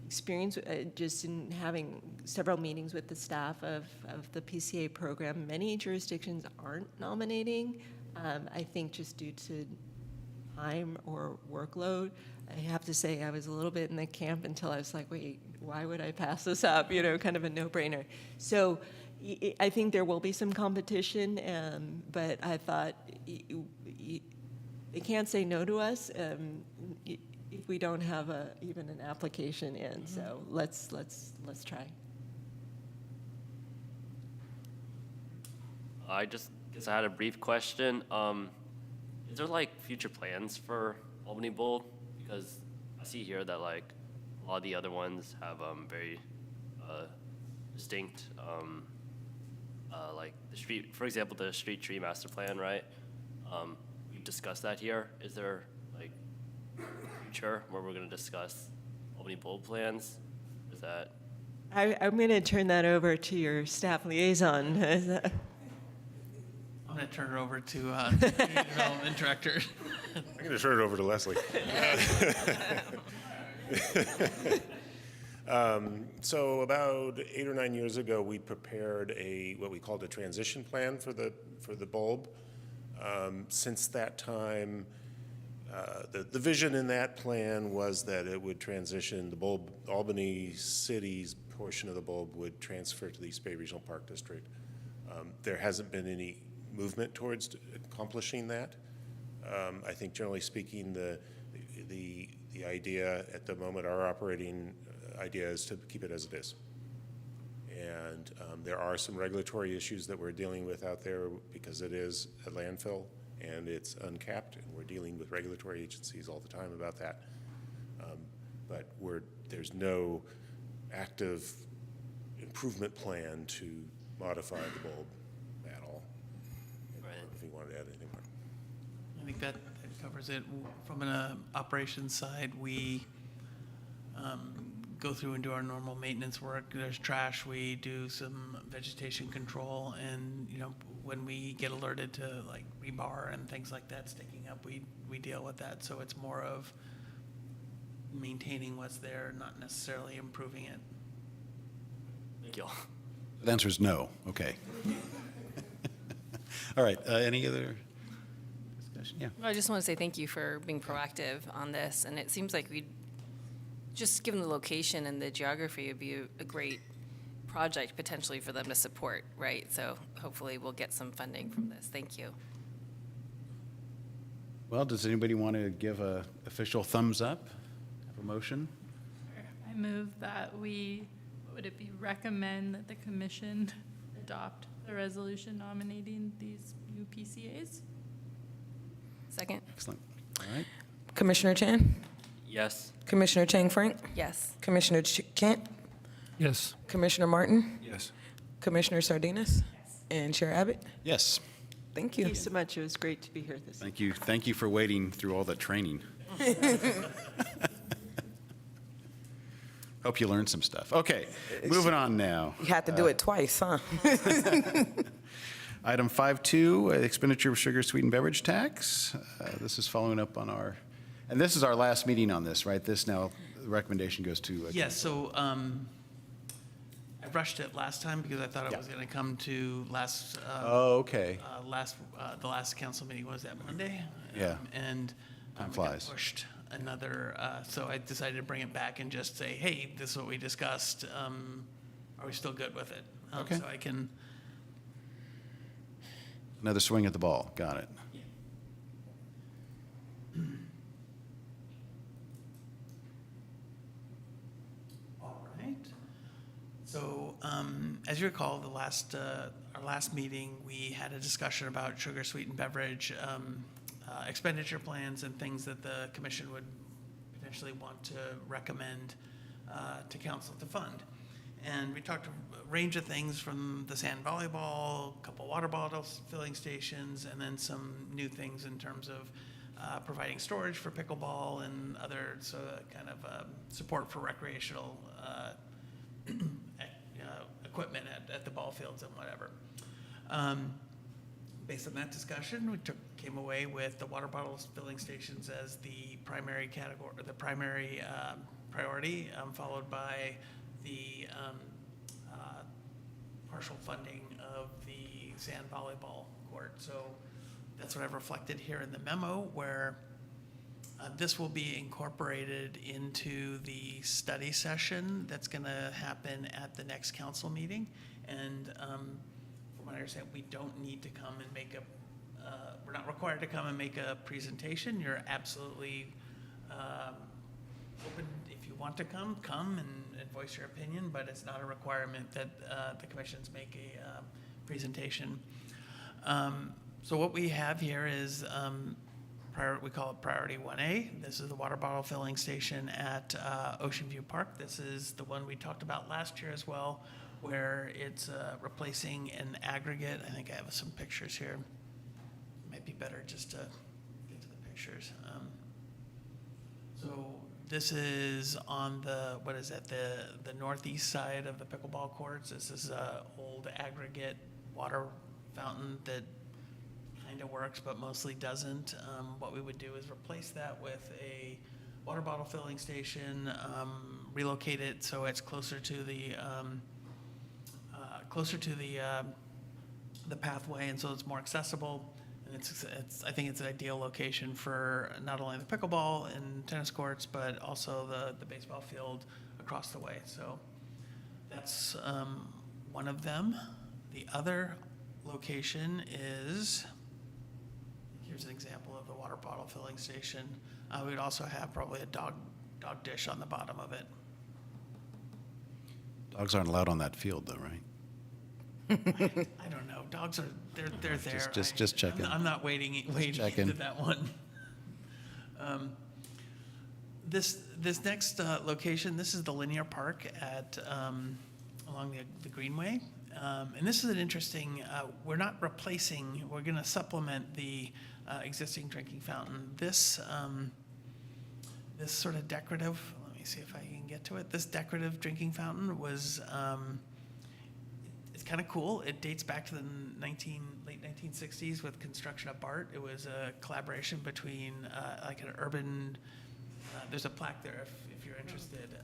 experience, just in having several meetings with the staff of the PCA program, many jurisdictions aren't nominating. I think just due to time or workload. I have to say I was a little bit in the camp until I was like, wait, why would I pass this up? You know, kind of a no-brainer. So I think there will be some competition, but I thought they can't say no to us if we don't have even an application in. So let's try. I just guess I had a brief question. Is there like future plans for Albany Bowl? Because I see here that like a lot of the other ones have very distinct, like the street, for example, the street tree master plan, right? We've discussed that here. Is there like future where we're going to discuss Albany Bowl plans? Is that? I'm going to turn that over to your staff liaison. I'm going to turn it over to the Community Development Director. I'm going to turn it over to Leslie. So about 8 or 9 years ago, we prepared what we called a transition plan for the bulb. Since that time, the vision in that plan was that it would transition, the bulb, Albany City's portion of the bulb would transfer to the East Bay Regional Park District. There hasn't been any movement towards accomplishing that. I think generally speaking, the idea at the moment, our operating idea is to keep it as it is. And there are some regulatory issues that we're dealing with out there because it is a landfill and it's uncapped, and we're dealing with regulatory agencies all the time about that. But there's no active improvement plan to modify the bulb at all. I don't know if you wanted to add anything more. I think that covers it. From an operations side, we go through and do our normal maintenance work. There's trash. We do some vegetation control, and when we get alerted to like rebar and things like that sticking up, we deal with that. So it's more of maintaining what's there, not necessarily improving it. Thank you. The answer is no. Okay. All right. Any other discussion? Yeah. I just want to say thank you for being proactive on this. And it seems like just given the location and the geography, it'd be a great project potentially for them to support, right? So hopefully we'll get some funding from this. Thank you. Well, does anybody want to give an official thumbs up? Have a motion? I move that we, what would it be, recommend that the commission adopt the resolution nominating these new PCAs. Second? Excellent. All right. Commissioner Chan? Yes. Commissioner Chang Frank? Yes. Commissioner Kent? Yes. Commissioner Martin? Yes. Commissioner Sardinas? And Chair Abbott? Yes. Thank you. Thank you so much. It was great to be here this Thank you. Thank you for waiting through all that training. Hope you learned some stuff. Okay, moving on now. You had to do it twice, huh? Item 5.2, expenditure of sugar sweetened beverage tax. This is following up on and this is our last meeting on this, right? This now, the recommendation goes to. Yes, so I rushed it last time because I thought it was going to come to last. Okay. The last council meeting was that Monday. Yeah. And Time it got flies. pushed another. So I decided to bring it back and just say, hey, this is what we discussed. Are we still good with it? Okay. So I can. Another swing at the ball. Got it. All right. So as you recall, our last meeting, we had a discussion about sugar sweetened beverage expenditure plans and things that the commission would potentially want to recommend to council to fund. And we talked a range of things from the sand volleyball, a couple water bottles filling stations, and then some new things in terms of providing storage for pickleball and other kind of support for recreational equipment at the ball fields and whatever. Based on that discussion, we came away with the water bottles filling stations as the primary category, or the primary priority, followed by the partial funding of the sand volleyball court. So that's what I've reflected here in the memo, where this will be incorporated into the study session that's going to happen at the next council meeting. And from what I understand, we don't need to come and make we're not required to come and make a presentation. You're absolutely open. If you want to come and voice your opinion, but it's not a requirement that the commissions make a presentation. So what we have here is we call it Priority 1A. This is the water bottle filling station at Ocean View Park. This is the one we talked about last year as well, where it's replacing an aggregate. I think I have some pictures here. Might be better just to get to the pictures. So this is on the northeast side of the pickleball courts. This is an old aggregate water fountain that kind of works, but mostly doesn't. What we would do is replace that with a water bottle filling station, relocate it so it's closer to the pathway, and so it's more accessible. And I think it's an ideal location for not only the pickleball and tennis courts, but also the baseball field across the way. So that's one of them. The other location is, here's an example of the water bottle filling station. We would also have probably a dog dish on the bottom of it. Dogs aren't allowed on that field, though, right? I don't know. Dogs are they're there. Just checking. I'm not waiting checking. into that one. This next location, this is the linear park at along the Greenway, and this is an interesting. We're not replacing. We're going to supplement the existing drinking fountain. This sort of decorative. Let me see if I can get to it. This decorative drinking fountain was. It's kind of cool. It dates back to the late 1960s with construction of BART. It was a collaboration between like an urban. There's a plaque there if you're interested.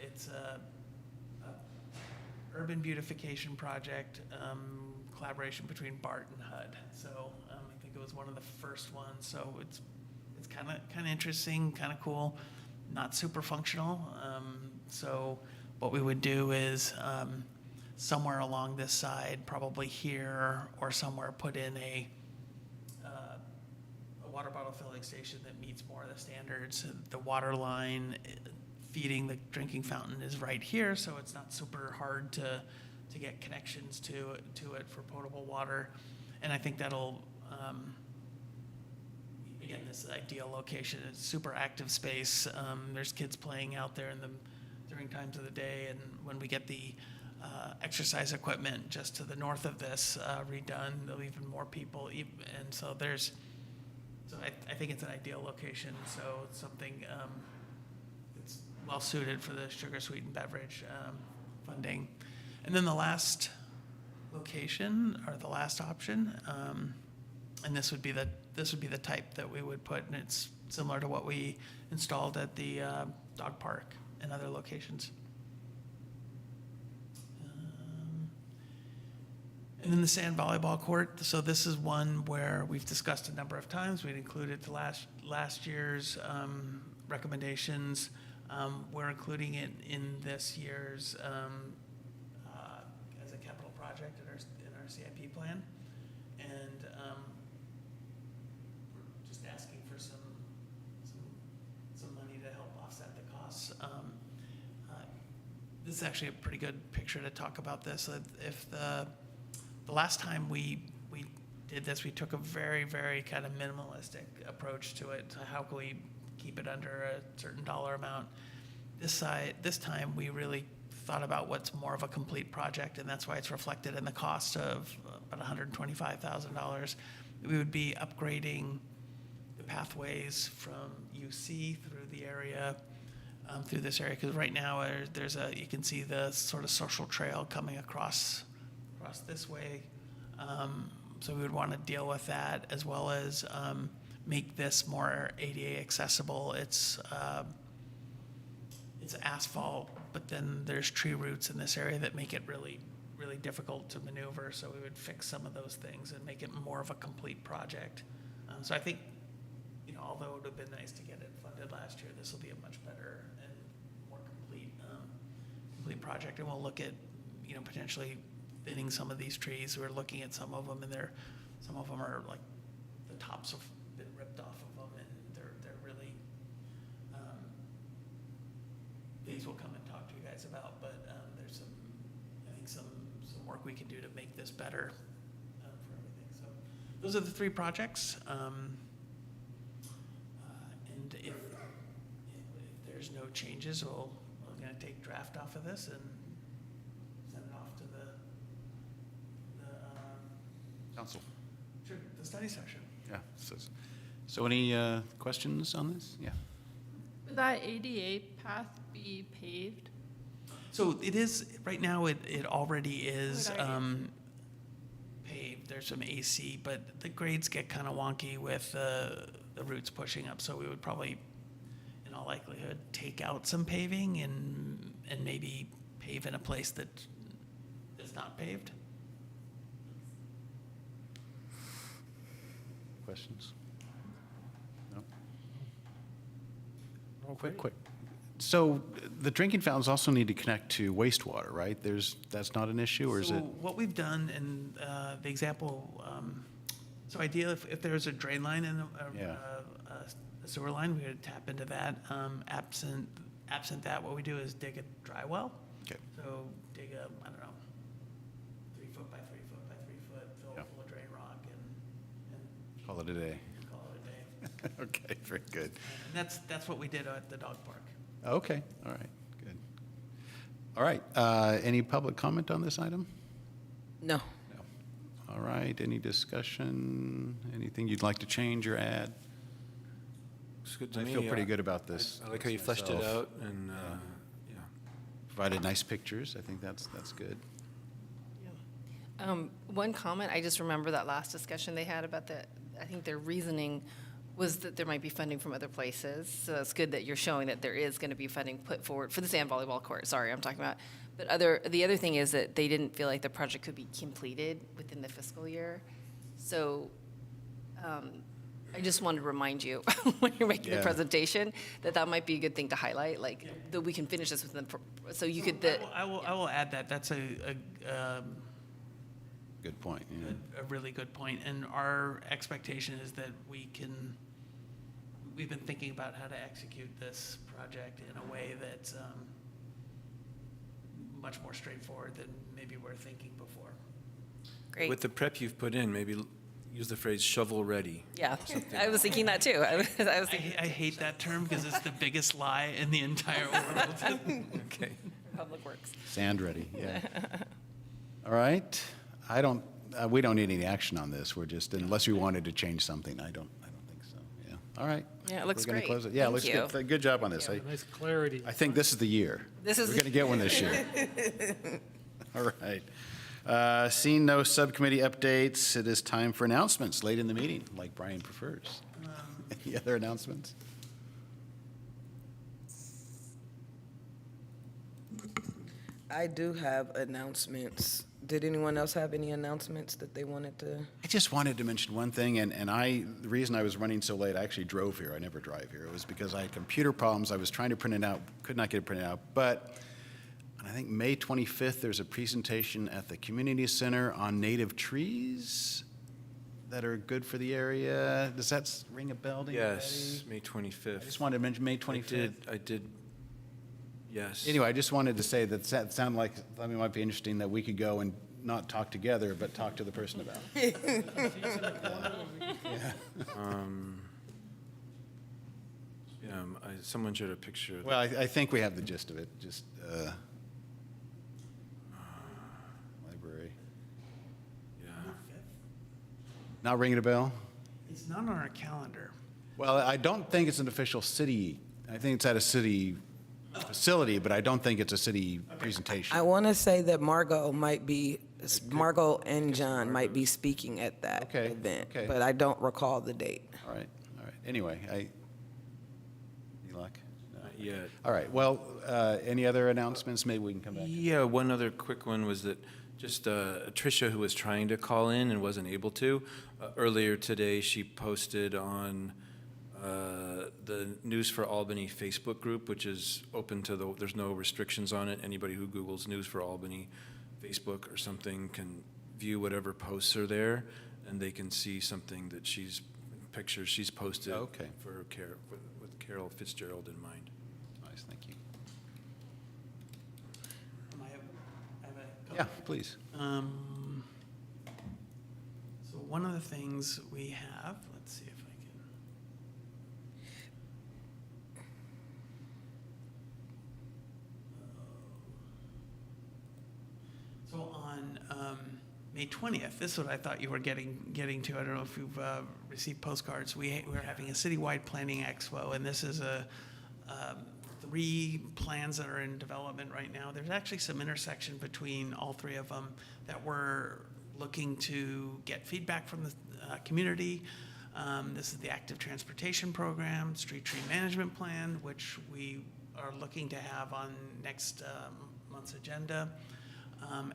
It's a urban beautification project collaboration between BART and HUD. So I think it was one of the first ones. So it's kind of interesting, kind of cool, not super functional. So what we would do is. Somewhere along this side, probably here or somewhere, put in a water bottle filling station that meets more of the standards. The water line feeding the drinking fountain is right here, so it's not super hard to get connections to it for potable water. And I think that'll, again, this ideal location. It's super active space. There's kids playing out there during times of the day, and when we get the exercise equipment just to the north of this redone, there'll be even more people, and so I think it's an ideal location. So it's something that's well suited for the sugar sweetened beverage funding. And then the last location or the last option, and this would be the type that we would put, and it's similar to what we installed at the dog park and other locations. And then the sand volleyball court. So this is one where we've discussed a number of times. We'd included the last year's recommendations. We're including it in this year's as a capital project in our CIP plan, and we're just asking for some money to help offset the costs. This is actually a pretty good picture to talk about this. If the last time we did this, we took a very, very kind of minimalistic approach to it. So how can we keep it under a certain dollar amount? This time we really thought about what's more of a complete project, and that's why it's reflected in the cost of about $125,000. We would be upgrading the pathways from UC through the area, through this area, because right now you can see the sort of social trail coming across this way. So we would want to deal with that, as well as make this more ADA accessible. It's asphalt, but then there's tree roots in this area that make it really, really difficult to maneuver. So we would fix some of those things and make it more of a complete project. So I think, although it would have been nice to get it funded last year, this will be a much better and more complete project. And we'll look at, potentially thinning some of these trees. We're looking at some of them, and some of them are like the tops have been ripped off of them, and they're really these will come and talk to you guys about. But there's some work we can do to make this better for everything. So those are the 3 projects. And if there's no changes, we're going to take draft off of this and send it off to the Council. Sure, the study session. Yeah. So any questions on this? Yeah. Would that ADA path be paved? So it is, right now, it already is paved. There's some AC, but the grades get kind of wonky with the roots pushing up. So we would probably, in all likelihood, take out some paving and maybe pave in a place that is not paved. Questions? No? Quick. So the drinking fountains also need to connect to wastewater, right? That's not an issue, or is it? So what we've done, and the example, so ideally, if there's a drain line and a sewer line, we would tap into that. Absent that, what we do is dig a dry well. Okay. So dig a, 3 foot by 3 foot by 3 foot, fill it full of drain rock, and Call it a day. call it a day. Okay, very good. And that's what we did at the dog park. Okay, all right, good. All right, any public comment on this item? No. No. All right, any discussion? Anything you'd like to change or add? It's good to I me. feel pretty good about this. I like how you fleshed it myself. out, and, yeah. Provided nice pictures, I think that's good. One comment, I just remember that last discussion they had about I think their reasoning was that there might be funding from other places. So it's good that you're showing that there is going to be funding put forward for the sand volleyball court. Sorry, I'm talking about. But the other thing is that they didn't feel like the project could be completed within the fiscal year. So I just wanted to remind you when you're making the presentation that might be a good thing to highlight, like that we can finish this within. So you could. I will add that. That's a good point. Yeah. A really good point. And our expectation is that we've been thinking about how to execute this project in a way that's much more straightforward than maybe we're thinking before. Great. With the prep you've put in, maybe use the phrase shovel ready. Yeah, I was thinking that too. I was thinking. I hate that term because it's the biggest lie in the entire world. Okay. Public Works. Sand ready, yeah. All right, we don't need any action on this. We're just, unless we wanted to change something, I don't think so, yeah. All right. Yeah, it looks We're gonna great. close it. Yeah, Thank looks you. good. Good job on this. Nice clarity. I think this is the year. This is We're gonna get one this year. All right. Seeing no subcommittee updates, it is time for announcements late in the meeting, like Brian prefers. Any other announcements? I do have announcements. Did anyone else have any announcements that they wanted to? I just wanted to mention one thing, and the reason I was running so late, I actually drove here. I never drive here. It was because I had computer problems. I was trying to print it out, could not get it printed out. But on, I think, May 25th, there's a presentation at the Community Center on native trees that are good for the area. Does that ring a bell to Yes, anybody? May 25th. I just wanted to mention May 25th. I did, yes. Anyway, I just wanted to say that sounded like, I mean, it might be interesting that we could go and not talk together, but talk to the person about it. Someone showed a picture. Well, I think we have the gist of it. Just, Not ringing a bell? It's not on our calendar. Well, I don't think it's an official city, I think it's at a city facility, but I don't think it's a city presentation. I want to say that Margot and John might be speaking at that Okay, event, okay. but I don't recall the date. All right. Anyway, any luck? Not yet. All right, well, any other announcements? Maybe we can come back. Yeah, one other quick one was that just Tricia, who was trying to call in and wasn't able to, earlier today, she posted on the News for Albany Facebook group, which is open to there's no restrictions on it. Anybody who Googles News for Albany Facebook or something can view whatever posts are there, and they can see something that pictures she's posted Okay. for with Carol Fitzgerald in mind. Nice, thank you. I have a couple. Yeah, please. So one of the things we have, let's see if I can. So on May 20th, this is what I thought you were getting to. I don't know if you've received postcards. We're having a citywide planning expo, and this is 3 plans that are in development right now. There's actually some intersection between all 3 of them that we're looking to get feedback from the community. This is the active transportation program, street tree management plan, which we are looking to have on next month's agenda,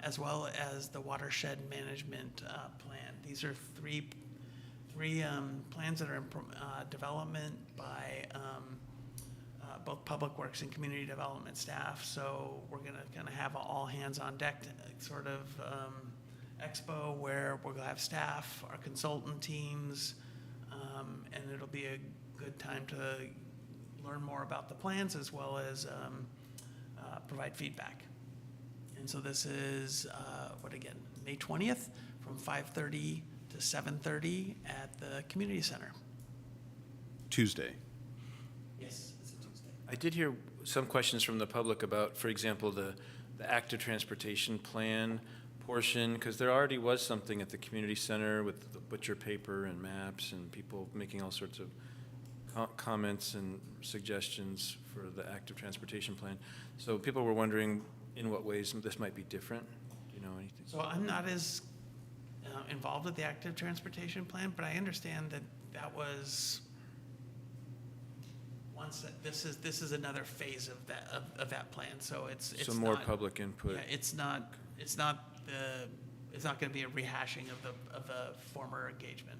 as well as the watershed management plan. These are three plans that are in development by both Public Works and Community Development staff. So we're going to kind of have an all hands on deck sort of expo where we're going to have staff, our consultant teams, and it'll be a good time to learn more about the plans as well as provide feedback. And so this is, May 20th from 5:30 to 7:30 at the community center. Tuesday. Yes, it's a Tuesday. I did hear some questions from the public about, for example, the active transportation plan portion, because there already was something at the community center with the butcher paper and maps and people making all sorts of comments and suggestions for the active transportation plan. So people were wondering in what ways this might be different. Do you know anything? So I'm not as involved with the active transportation plan, but I understand that was once this is another phase of that plan. So it's So more not, public input. Yeah, it's not going to be a rehashing of the former engagement.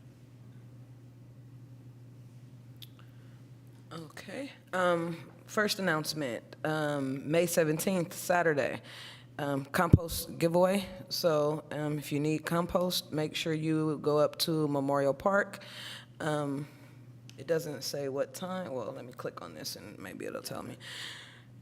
Okay. First announcement, May 17th, Saturday, compost giveaway. So if you need compost, make sure you go up to Memorial Park. It doesn't say what time. Well, let me click on this and maybe it'll tell me.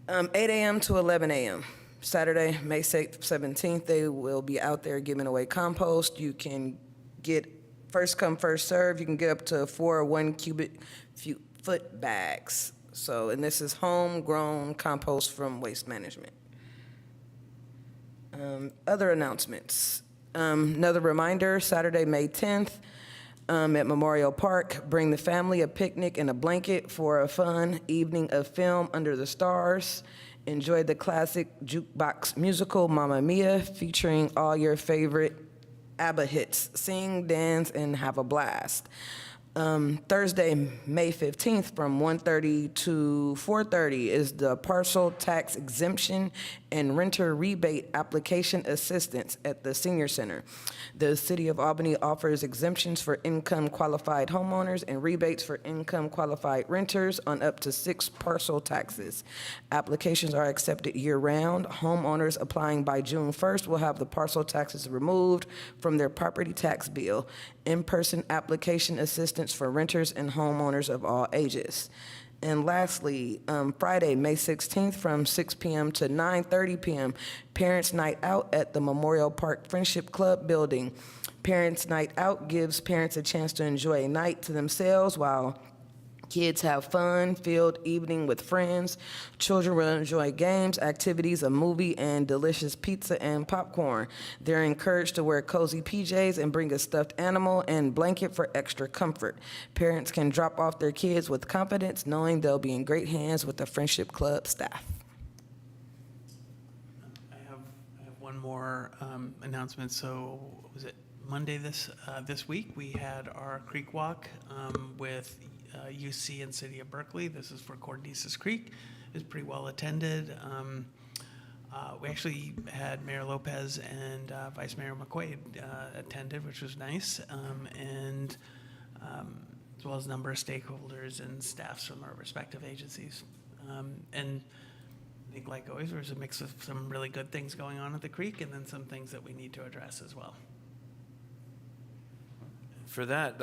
8 a.m. to 11 a.m. Saturday, May 17th, they will be out there giving away compost. You can get first come, first serve. You can get up to 4 1 cubic foot bags. So, and this is homegrown compost from Waste Management. Other announcements. Another reminder, Saturday, May 10th, at Memorial Park, bring the family a picnic and a blanket for a fun evening of film under the stars. Enjoy the classic jukebox musical Mamma Mia, featuring all your favorite ABBA hits. Sing, dance, and have a blast. Thursday, May 15th, from 1:30 to 4:30 is the parcel tax exemption and renter rebate application assistance at the Senior Center. The City of Albany offers exemptions for income-qualified homeowners and rebates for income-qualified renters on up to 6 parcel taxes. Applications are accepted year-round. Homeowners applying by June 1st will have the parcel taxes removed from their property tax bill. In-person application assistance for renters and homeowners of all ages. And lastly, Friday, May 16th, from 6 p.m. to 9:30 p.m., Parents' Night Out at the Memorial Park Friendship Club building. Parents' Night Out gives parents a chance to enjoy a night to themselves while Kids have fun-filled evening with friends. Children will enjoy games, activities, a movie, and delicious pizza and popcorn. They're encouraged to wear cozy PJs and bring a stuffed animal and blanket for extra comfort. Parents can drop off their kids with confidence, knowing they'll be in great hands with the Friendship Club staff. I have one more announcement. So was it Monday this week? We had our creek walk with UC and City of Berkeley. This is for Cordesis Creek. It was pretty well attended. We actually had Mayor Lopez and Vice Mayor McQuaid attended, which was nice, and as well as a number of stakeholders and staffs from our respective agencies. And I think, like always, there's a mix of some really good things going on at the creek and then some things that we need to address as well. For that,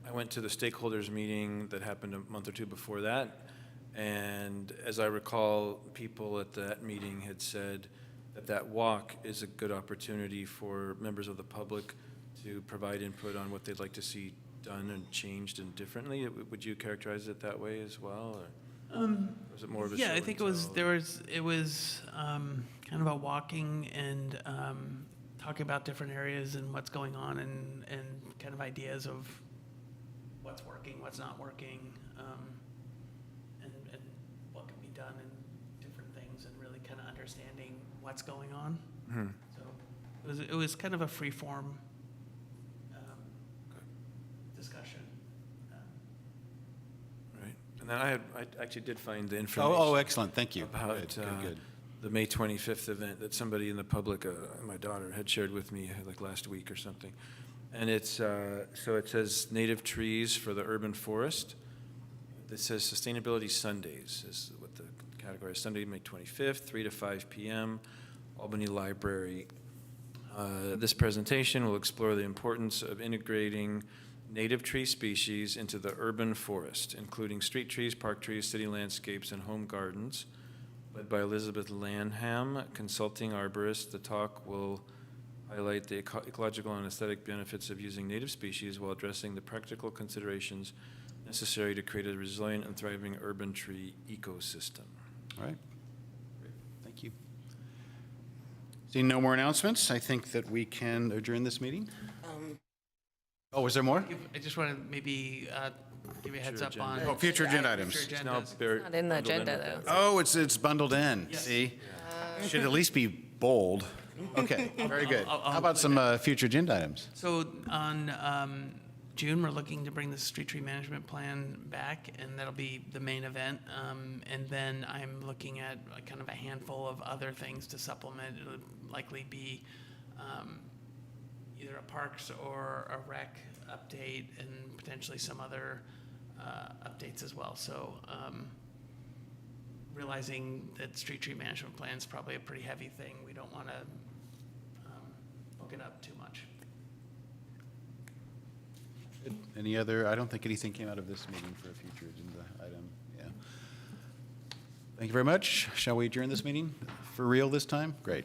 I went to the stakeholders meeting that happened a month or two before that, and as I recall, people at that meeting had said that that walk is a good opportunity for members of the public to provide input on what they'd like to see done and changed and differently. Would you characterize it that way as well, or was it more of a Yeah, I think it was kind of a walking and talking about different areas and what's going on and kind of ideas of what's working, what's not working, and what can be done in different things, and really kind of understanding what's going on. Mm-hmm. So it was kind of a free form discussion. Right. And then I actually did find the information. Oh, excellent. Thank you. About Good. the May 25th event that somebody in the public, my daughter, had shared with me like last week or something. And it's, so it says native trees for the urban forest. It says Sustainability Sundays is what the category is. Sunday, May 25th, 3 to 5 p.m., Albany Library. This presentation will explore the importance of integrating native tree species into the urban forest, including street trees, park trees, city landscapes, and home gardens. Led by Elizabeth Lanham, consulting arborist, the talk will highlight the ecological and aesthetic benefits of using native species while addressing the practical considerations necessary to create a resilient and thriving urban tree ecosystem. All right. Great. Thank you. Seeing no more announcements, I think that we can adjourn this meeting. Oh, was there more? I just want to maybe give you a heads up on Future agenda items. future Now, agendas. Not in the agenda, though. Oh, it's bundled in. Yes. See? Should at least be bold. Okay, very good. How about some future agenda items? So on June, we're looking to bring the street tree management plan back, and that'll be the main event. And then I'm looking at kind of a handful of other things to supplement. It'll likely be either a parks or a rec update, and potentially some other updates as well. So realizing that street tree management plan is probably a pretty heavy thing. We don't want to book it up too much. Good. Any other, I don't think anything came out of this meeting for a future agenda item. Yeah. Thank you very much. Shall we adjourn this meeting? For real this time? Great.